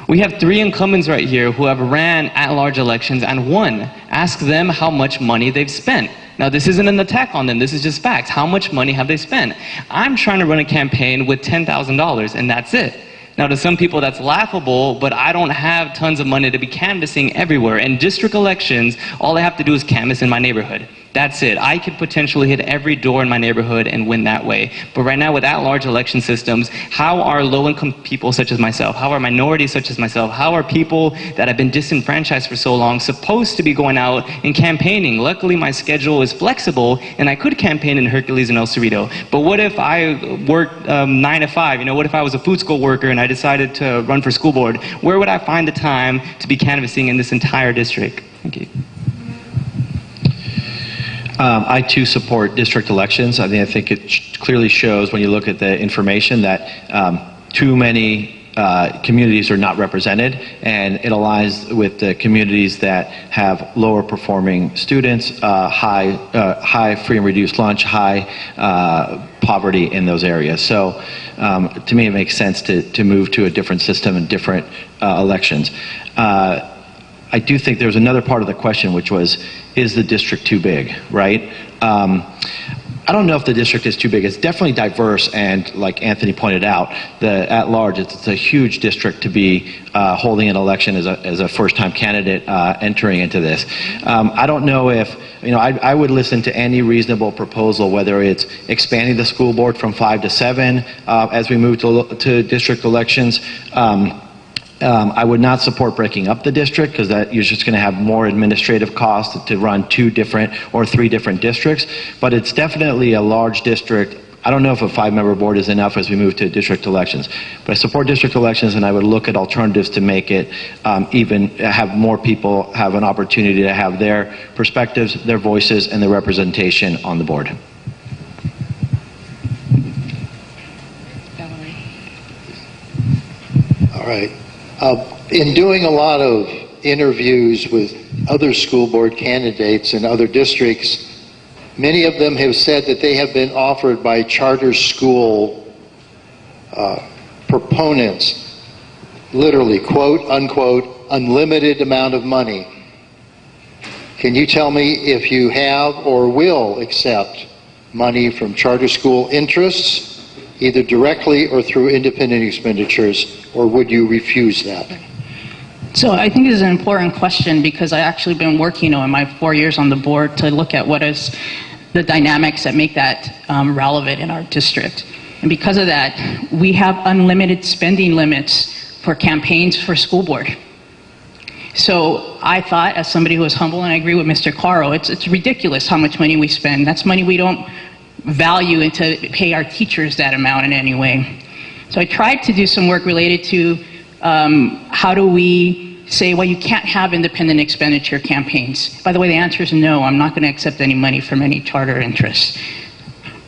We have 3 incumbents right here who have ran at-large elections and won. Ask them how much money they've spent. Now, this isn't an attack on them. This is just facts. How much money have they spent? I'm trying to run a campaign with $10,000, and that's it. Now, to some people, that's laughable, but I don't have tons of money to be canvassing everywhere. In district elections, all I have to do is canvass in my neighborhood. That's it. I could potentially hit every door in my neighborhood and win that way. But right now, with at-large election systems, how are low-income people such as myself, how are minorities such as myself, how are people that have been disenfranchised for so long supposed to be going out and campaigning? Luckily, my schedule is flexible, and I could campaign in Hercules and El Cerrito. But what if I worked 9 to 5? You know, what if I was a food school worker and I decided to run for school board? Where would I find the time to be canvassing in this entire district? Thank you. I too support district elections. I think it clearly shows when you look at the information that too many communities are not represented, and it aligns with the communities that have lower performing students, high free and reduced lunch, high poverty in those areas. So to me it makes sense to move to a different system and different elections. I do think there's another part of the question, which was, is the district too big, right? I don't know if the district is too big. It's definitely diverse, and like Anthony pointed out, at large, it's a huge district to be holding an election as a first-time candidate entering into this. I don't know if, I would listen to any reasonable proposal, whether it's expanding the school board from 5 to 7 as we move to district elections. I would not support breaking up the district, because that you're just going to have more administrative costs to run 2 different or 3 different districts. But it's definitely a large district. I don't know if a 5-member board is enough as we move to district elections. But I support district elections, and I would look at alternatives to make it even have more people have an opportunity to have their perspectives, their voices, and their representation on the board. All right. In doing a lot of interviews with other school board candidates in other districts, many of them have said that they have been offered by charter school proponents, literally, quote, unquote, unlimited amount of money. Can you tell me if you have or will accept money from charter school interests, either directly or through independent expenditures, or would you refuse that? So I think this is an important question, because I actually been working on my 4 years on the board to look at what is the dynamics that make that relevant in our district. And because of that, we have unlimited spending limits for campaigns for school board. So I thought, as somebody who was humble, and I agree with Mr. Caro, it's ridiculous how much money we spend. That's money we don't value and to pay our teachers that amount in any way. So I tried to do some work related to how do we say, well, you can't have independent expenditure campaigns. By the way, the answer is no. I'm not going to accept any money from any charter interests.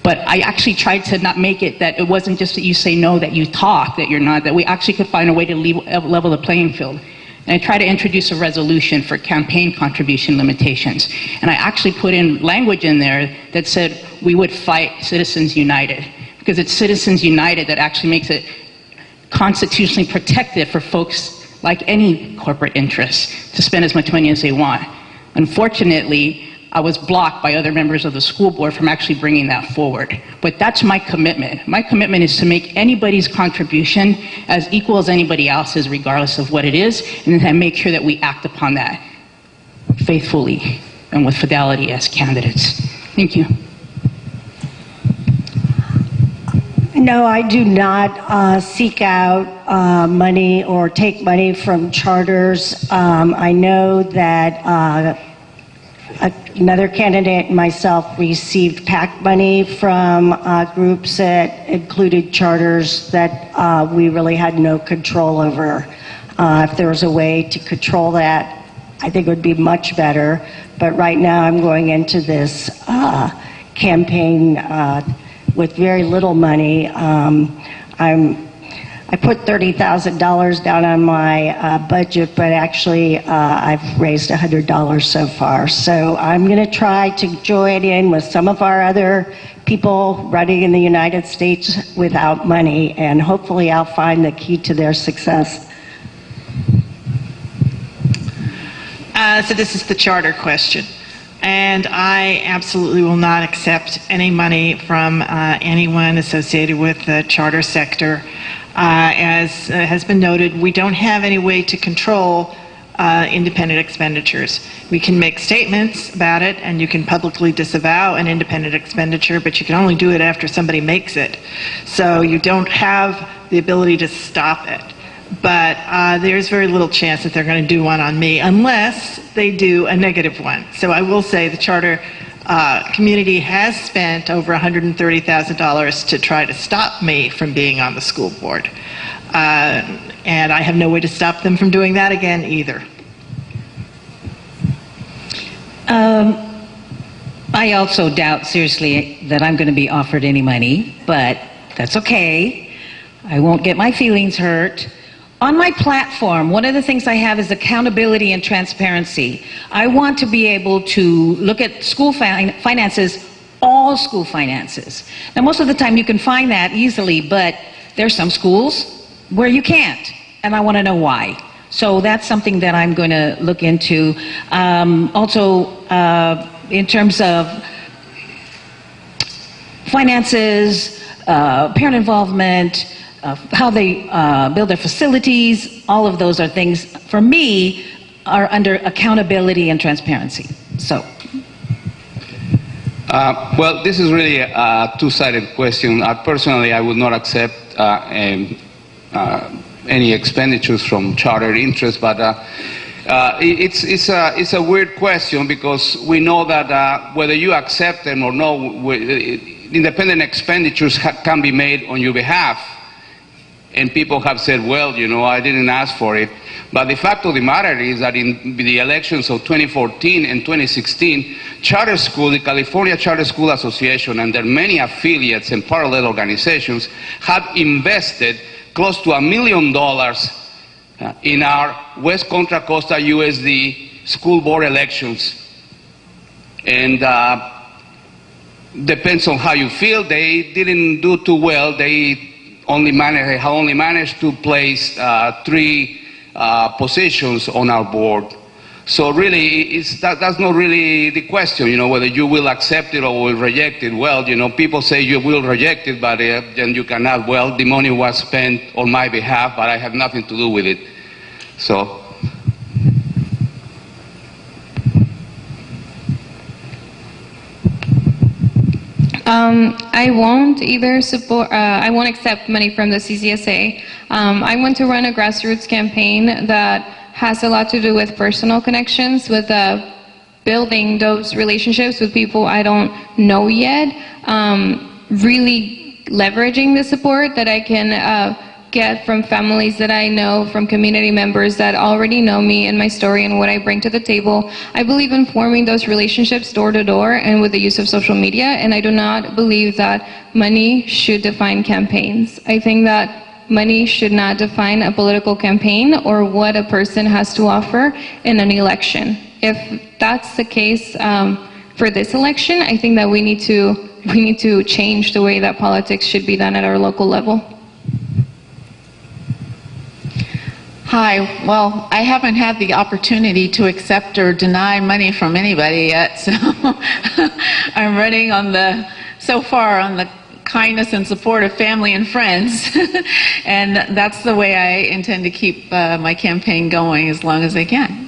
But I actually tried to not make it that it wasn't just that you say no, that you talk, that you're not, that we actually could find a way to level the playing field. And I tried to introduce a resolution for campaign contribution limitations. And I actually put in language in there that said we would fight Citizens United, because it's Citizens United that actually makes it constitutionally protected for folks like any corporate interest to spend as much money as they want. Unfortunately, I was blocked by other members of the school board from actually bringing that forward. But that's my commitment. My commitment is to make anybody's contribution as equal as anybody else's, regardless of what it is, and then make sure that we act upon that faithfully and with fidelity as candidates. Thank you. No, I do not seek out money or take money from charters. I know that another candidate and myself received PAC money from groups that included charters that we really had no control over. If there was a way to control that, I think it would be much better. But right now I'm going into this campaign with very little money. I put $30,000 down on my budget, but actually I've raised $100 so far. So I'm going to try to join in with some of our other people running in the United States without money, and hopefully I'll find the key to their success. So this is the charter question. And I absolutely will not accept any money from anyone associated with the charter sector. As has been noted, we don't have any way to control independent expenditures. We can make statements about it, and you can publicly disavow an independent expenditure, but you can only do it after somebody makes it. So you don't have the ability to stop it. But there's very little chance that they're going to do one on me unless they do a negative one. So I will say the charter community has spent over $130,000 to try to stop me from being on the school board. And I have no way to stop them from doing that again either. I also doubt seriously that I'm going to be offered any money, but that's okay. I won't get my feelings hurt. On my platform, one of the things I have is accountability and transparency. I want to be able to look at school finances, all school finances. Now, most of the time you can find that easily, but there's some schools where you can't, and I want to know why. So that's something that I'm going to look into. Also, in terms of finances, parent involvement, how they build their facilities, all of those are things, for me, are under accountability and transparency. So. Well, this is really a two-sided question. Personally, I would not accept any expenditures from charter interest, but it's a weird question because we know that whether you accept them or no, independent expenditures can be made on your behalf. And people have said, well, you know, I didn't ask for it. But the fact of the matter is that in the elections of 2014 and 2016, charter school, the California Charter School Association, and their many affiliates and parallel organizations have invested close to $1 million in our West Contra Costa USD school board elections. And depends on how you feel. They didn't do too well. They only managed to place 3 positions on our board. So really, that's not really the question, you know, whether you will accept it or will reject it. Well, you know, people say you will reject it, but then you cannot. Well, the money was spent on my behalf, but I have nothing to do with it. So. I won't either support, I won't accept money from the CCSA. I want to run a grassroots campaign that has a lot to do with personal connections, with building those relationships with people I don't know yet, really leveraging the support that I can get from families that I know, from community members that already know me and my story and what I bring to the table. I believe in forming those relationships door to door and with the use of social media, and I do not believe that money should define campaigns. I think that money should not define a political campaign or what a person has to offer in an election. If that's the case for this election, I think that we need to change the way that politics should be done at our local level. Hi, well, I haven't had the opportunity to accept or deny money from anybody yet, so I'm running so far on the kindness and support of family and friends, and that's the way I intend to keep my campaign going as long as I can.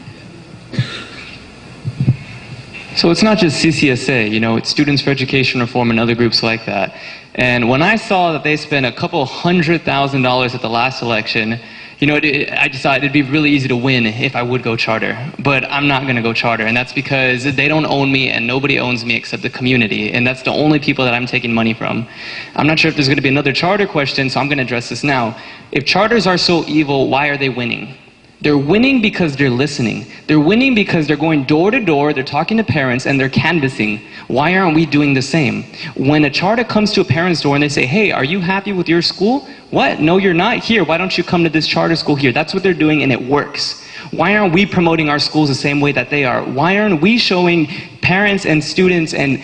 So it's not just CCSA, you know, it's Students for Education Reform and other groups like that. And when I saw that they spent a couple $100,000 at the last election, you know, I decided it'd be really easy to win if I would go charter, but I'm not going to go charter, and that's because they don't own me and nobody owns me except the community, and that's the only people that I'm taking money from. I'm not sure if there's going to be another charter question, so I'm going to address this now. If charters are so evil, why are they winning? They're winning because they're listening. They're winning because they're going door to door, they're talking to parents, and they're canvassing. Why aren't we doing the same? When a charter comes to a parent's door and they say, hey, are you happy with your school? What? No, you're not here. Why don't you come to this charter school here? That's what they're doing, and it works. Why aren't we promoting our schools the same way that they are? Why aren't we showing parents and students and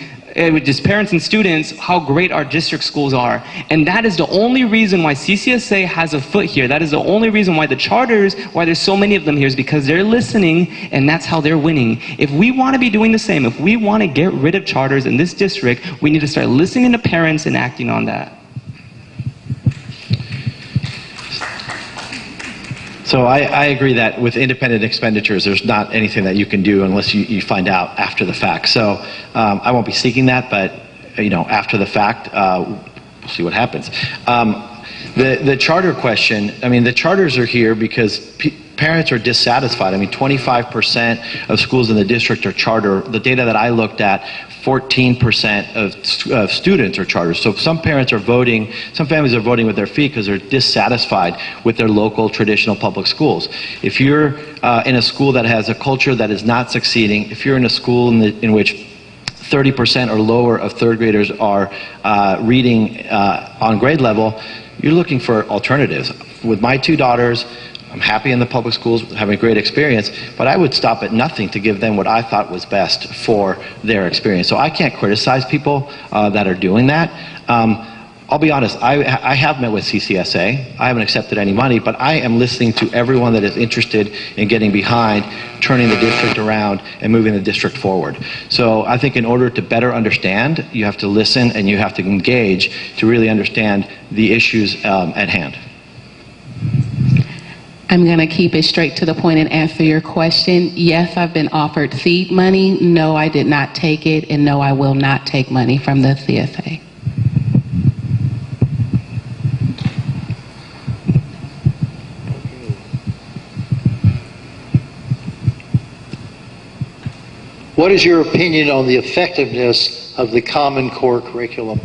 how great our district schools are? And that is the only reason why CCSA has a foot here. That is the only reason why the charters, why there's so many of them here, is because they're listening, and that's how they're winning. If we want to be doing the same, if we want to get rid of charters in this district, we need to start listening to parents and acting on that. So I agree that with independent expenditures, there's not anything that you can do unless you find out after the fact. So I won't be seeking that, but you know, after the fact, we'll see what happens. The charter question, I mean, the charters are here because parents are dissatisfied. I mean, 25% of schools in the district are charter. The data that I looked at, 14% of students are charters. So some parents are voting, some families are voting with their feet because they're dissatisfied with their local traditional public schools. If you're in a school that has a culture that is not succeeding, if you're in a school in which 30% or lower of third graders are reading on grade level, you're looking for alternatives. With my 2 daughters, I'm happy in the public schools, having a great experience, but I would stop at nothing to give them what I thought was best for their experience. So I can't criticize people that are doing that. I'll be honest, I have met with CCSA. I haven't accepted any money, but I am listening to everyone that is interested in getting behind turning the district around and moving the district forward. So I think in order to better understand, you have to listen and you have to engage to really understand the issues at hand. I'm going to keep it straight to the point and answer your question. Yes, I've been offered seed money. No, I did not take it, and no, I will not take money from the CSA. What is your opinion on the effectiveness of the Common Core curriculum?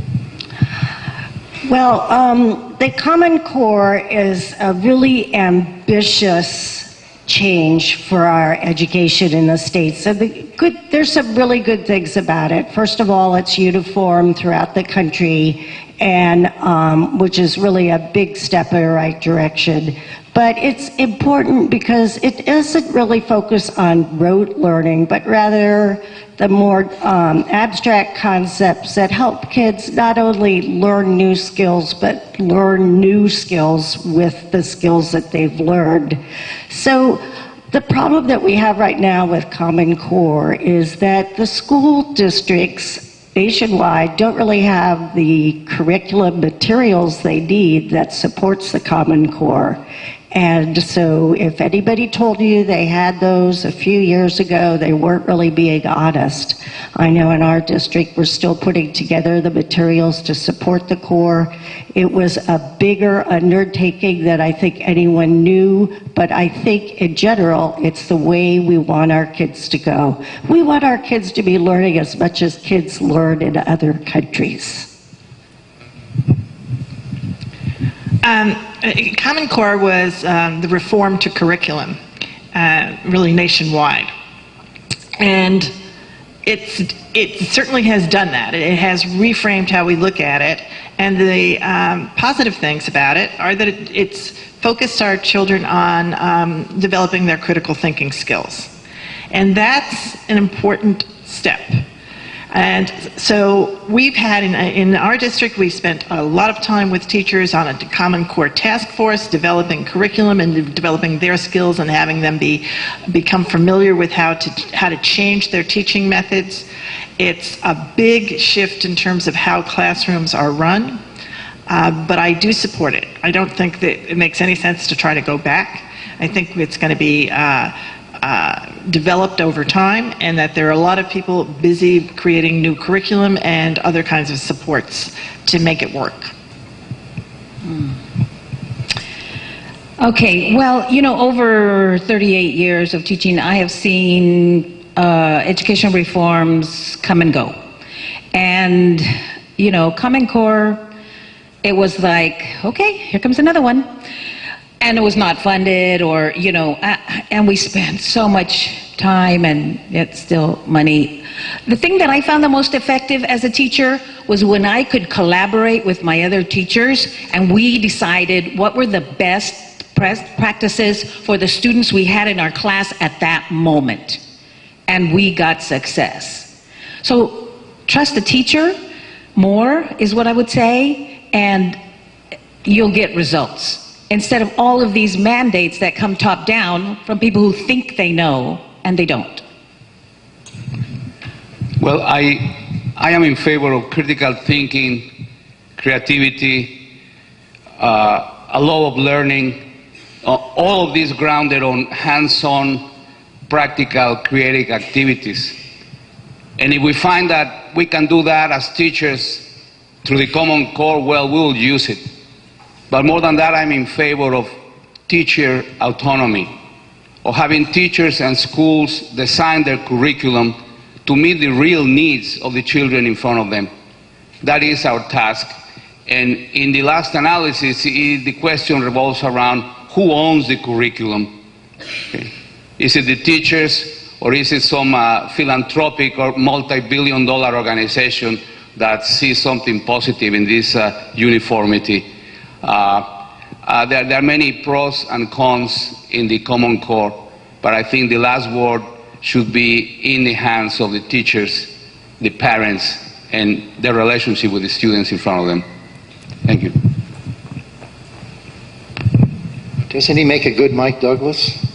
Well, the Common Core is a really ambitious change for our education in the state. So there's some really good things about it. First of all, it's uniform throughout the country, and which is really a big step in the right direction. But it's important because it doesn't really focus on rote learning, but rather the more abstract concepts that help kids not only learn new skills, but learn new skills with the skills that they've learned. So the problem that we have right now with Common Core is that the school districts nationwide don't really have the curriculum materials they need that supports the Common Core. And so if anybody told you they had those a few years ago, they weren't really being honest. I know in our district we're still putting together the materials to support the core. It was a bigger undertaking than I think anyone knew, but I think in general it's the way we want our kids to go. We want our kids to be learning as much as kids learn in other countries. Common Core was the reform to curriculum, really nationwide. And it certainly has done that. It has reframed how we look at it. And the positive things about it are that it's focused our children on developing their critical thinking skills. And that's an important step. And so we've had, in our district, we spent a lot of time with teachers on a Common Core task force, developing curriculum and developing their skills and having them become familiar with how to change their teaching methods. It's a big shift in terms of how classrooms are run, but I do support it. I don't think that it makes any sense to try to go back. I think it's going to be developed over time, and that there are a lot of people busy creating new curriculum and other kinds of supports to make it work. Okay, well, you know, over 38 years of teaching, I have seen education reforms come and go. And, you know, Common Core, it was like, okay, here comes another one. And it was not funded, or, you know, and we spent so much time and it's still money. The thing that I found the most effective as a teacher was when I could collaborate with my other teachers and we decided what were the best practices for the students we had in our class at that moment. And we got success. So trust the teacher more is what I would say, and you'll get results. Instead of all of these mandates that come top down from people who think they know and they don't. Well, I am in favor of critical thinking, creativity, a love of learning, all of this grounded on hands-on, practical, creative activities. And if we find that we can do that as teachers through the Common Core, well, we will use it. But more than that, I'm in favor of teacher autonomy, of having teachers and schools design their curriculum to meet the real needs of the children in front of them. That is our task. And in the last analysis, the question revolves around who owns the curriculum. Okay. Is it the teachers, or is it some philanthropic or multi-billion-dollar organization that sees something positive in this uniformity? There are many pros and cons in the Common Core, but I think the last word should be in the hands of the teachers, the parents, and their relationship with the students in front of them. Thank you. Doesn't he make a good Mike Douglas?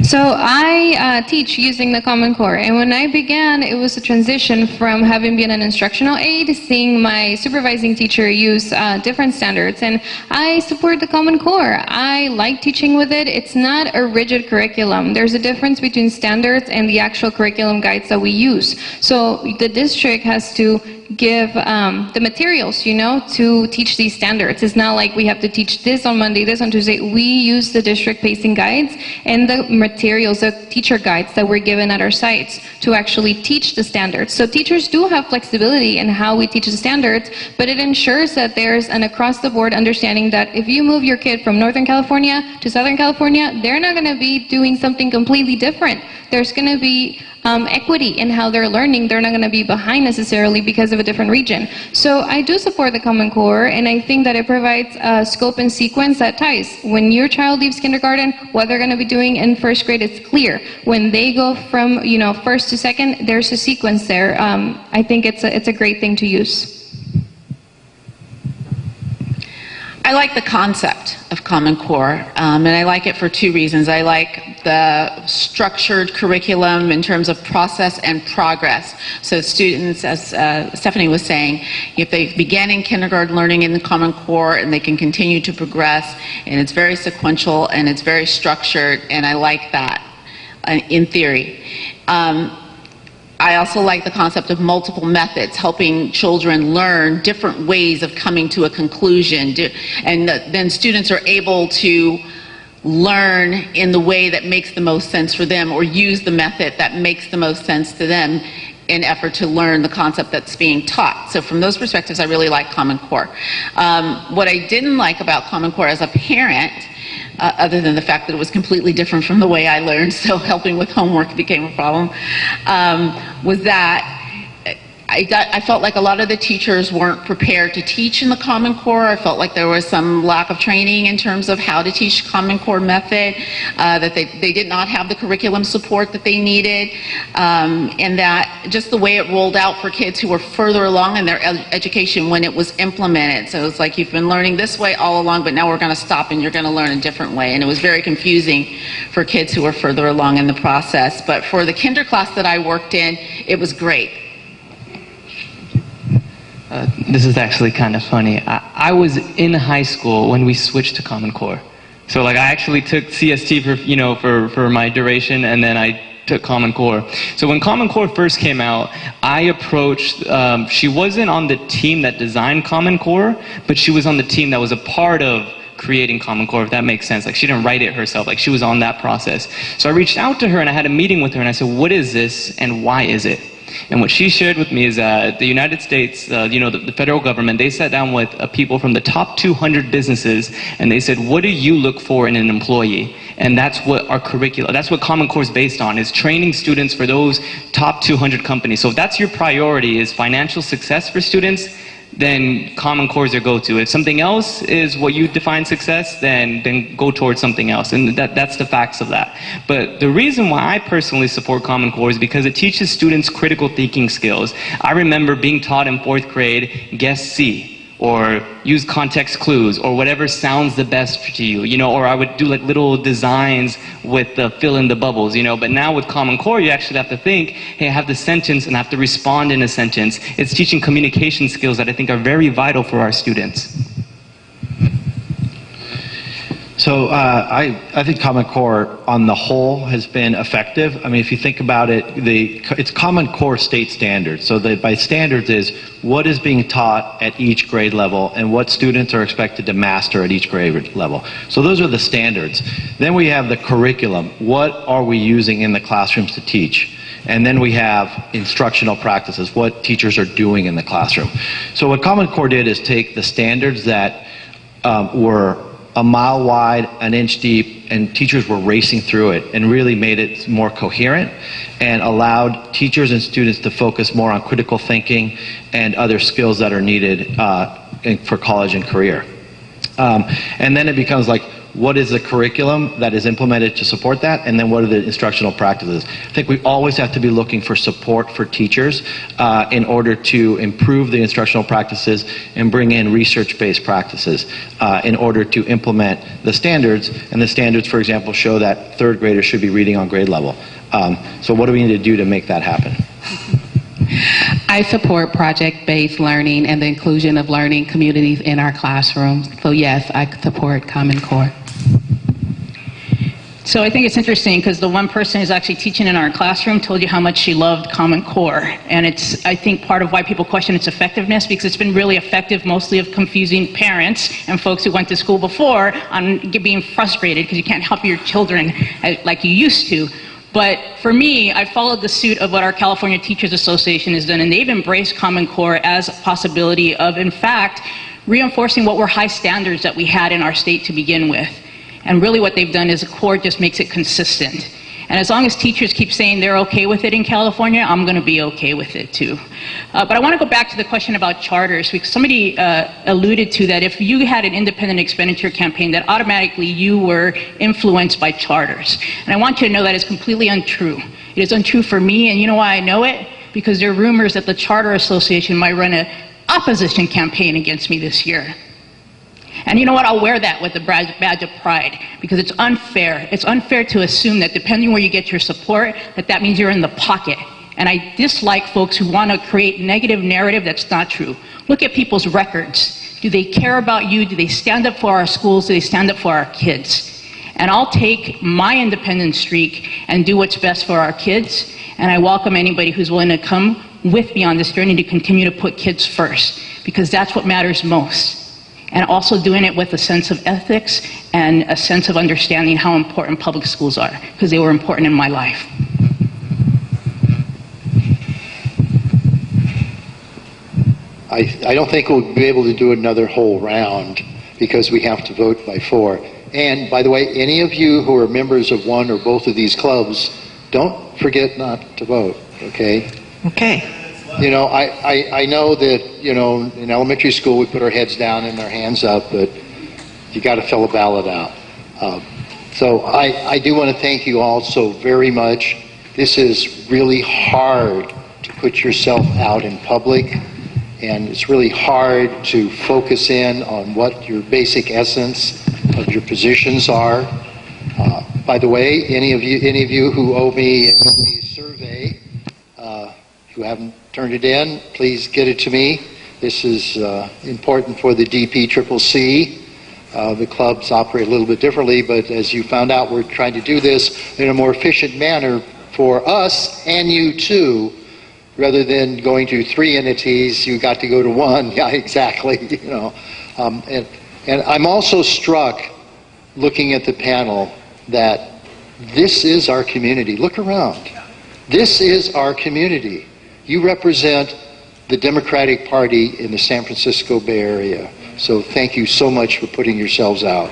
So I teach using the Common Core, and when I began, it was a transition from having been an instructional aide, seeing my supervising teacher use different standards, and I support the Common Core. I like teaching with it. It's not a rigid curriculum. There's a difference between standards and the actual curriculum guides that we use. So the district has to give the materials, you know, to teach these standards. It's not like we have to teach this on Monday, this on Tuesday. We use the district pacing guides and the materials, the teacher guides that we're given at our sites to actually teach the standards. So teachers do have flexibility in how we teach the standards, but it ensures that there's an across-the-board understanding that if you move your kid from Northern California to Southern California, they're not going to be doing something completely different. There's going to be equity in how they're learning. They're not going to be behind necessarily because of a different region. So I do support the Common Core, and I think that it provides a scope and sequence that ties. When your child leaves kindergarten, what they're going to be doing in first grade is clear. When they go from, you know, first to second, there's a sequence there. I think it's a great thing to use. I like the concept of Common Core, and I like it for two reasons. I like the structured curriculum in terms of process and progress. So students, as Stephanie was saying, if they begin in kindergarten learning in the Common Core and they can continue to progress, and it's very sequential and it's very structured, and I like that in theory. I also like the concept of multiple methods, helping children learn different ways of coming to a conclusion, and then students are able to learn in the way that makes the most sense for them, or use the method that makes the most sense to them in effort to learn the concept that's being taught. So from those perspectives, I really like Common Core. What I didn't like about Common Core as a parent, other than the fact that it was completely different from the way I learned, so helping with homework became a problem, was that I felt like a lot of the teachers weren't prepared to teach in the Common Core. I felt like there was some lack of training in terms of how to teach Common Core method, that they did not have the curriculum support that they needed, and that just the way it rolled out for kids who were further along in their education when it was implemented. So it's like, you've been learning this way all along, but now we're going to stop and you're going to learn a different way. And it was very confusing for kids who were further along in the process. But for the kinder class that I worked in, it was great. This is actually kind of funny. I was in high school when we switched to Common Core. So like I actually took CST for, you know, for my duration, and then I took Common Core. So when Common Core first came out, I approached, she wasn't on the team that designed Common Core, but she was on the team that was a part of creating Common Core, if that makes sense. Like, she didn't write it herself, like she was on that process. So I reached out to her and I had a meeting with her and I said, what is this and why is it? And what she shared with me is that the United States, you know, the federal government, they sat down with people from the top 200 businesses and they said, what do you look for in an employee? And that's what our curriculum, that's what Common Core is based on, is training students for those top 200 companies. So if that's your priority, is financial success for students, then Common Core is your go-to. If something else is what you define success, then go towards something else. And that's the facts of that. But the reason why I personally support Common Core is because it teaches students critical thinking skills. I remember being taught in 4th grade, guess C, or use context clues, or whatever sounds the best to you, you know, or I would do like little designs with the fill in the bubbles, you know. But now with Common Core, you actually have to think, hey, I have the sentence and I have to respond in a sentence. It's teaching communication skills that I think are very vital for our students. So I think Common Core on the whole has been effective. I mean, if you think about it, it's Common Core state standards. So by standards is what is being taught at each grade level and what students are expected to master at each grade level. So those are the standards. Then we have the curriculum. What are we using in the classrooms to teach? And then we have instructional practices, what teachers are doing in the classroom. So what Common Core did is take the standards that were a mile wide, an inch deep, and teachers were racing through it, and really made it more coherent and allowed teachers and students to focus more on critical thinking and other skills that are needed for college and career. And then it becomes like, what is the curriculum that is implemented to support that, and then what are the instructional practices. I think we always have to be looking for support for teachers in order to improve the instructional practices and bring in research-based practices in order to implement the standards. And the standards, for example, show that third graders should be reading on grade level. So what do we need to do to make that happen? I support project-based learning and the inclusion of learning communities in our classrooms. So yes, I support Common Core. So I think it's interesting because the one person who's actually teaching in our classroom told you how much she loved Common Core. And it's, I think, part of why people question its effectiveness, because it's been really effective mostly of confusing parents and folks who went to school before on being frustrated because you can't help your children like you used to. But for me, I followed the suit of what our California Teachers Association has done, and they've embraced Common Core as a possibility of, in fact, reinforcing what were high standards that we had in our state to begin with. And really what they've done is a core just makes it consistent. And as long as teachers keep saying they're okay with it in California, I'm going to be okay with it too. But I want to go back to the question about charters, because somebody alluded to that if you had an independent expenditure campaign, that automatically you were influenced by charters. And I want you to know that is completely untrue. It is untrue for me, and you know why I know it? Because there are rumors that the Charter Association might run an opposition campaign against me this year. And you know what? I'll wear that with a badge of pride, because it's unfair. It's unfair to assume that depending where you get your support, that means you're in the pocket. And I dislike folks who want to create negative narrative that's not true. Look at people's records. Do they care about you? Do they stand up for our schools? Do they stand up for our kids? And I'll take my independent streak and do what's best for our kids. And I welcome anybody who's willing to come with me on this journey to continue to put kids first, because that's what matters most. And also doing it with a sense of ethics and a sense of understanding how important public schools are, because they were important in my life. I don't think we'll be able to do another whole round because we have to vote by 4. And by the way, any of you who are members of one or both of these clubs, don't forget not to vote, okay? Okay. You know, I know that, you know, in elementary school we put our heads down and our hands up, but you got to fill a ballot out. So I do want to thank you all so very much. This is really hard to put yourself out in public, and it's really hard to focus in on what your basic essence of your positions are. By the way, any of you who owe me a survey, who haven't turned it in, please get it to me. This is important for the DPCCC. The clubs operate a little bit differently, but as you found out, we're trying to do this in a more efficient manner for us and you too. Rather than going to 3 entities, you got to go to 1. Yeah, exactly. You know, and I'm also struck, looking at the panel, that this is our community. Look around. This is our community. You represent the Democratic Party in the San Francisco Bay Area. So thank you so much for putting yourselves out.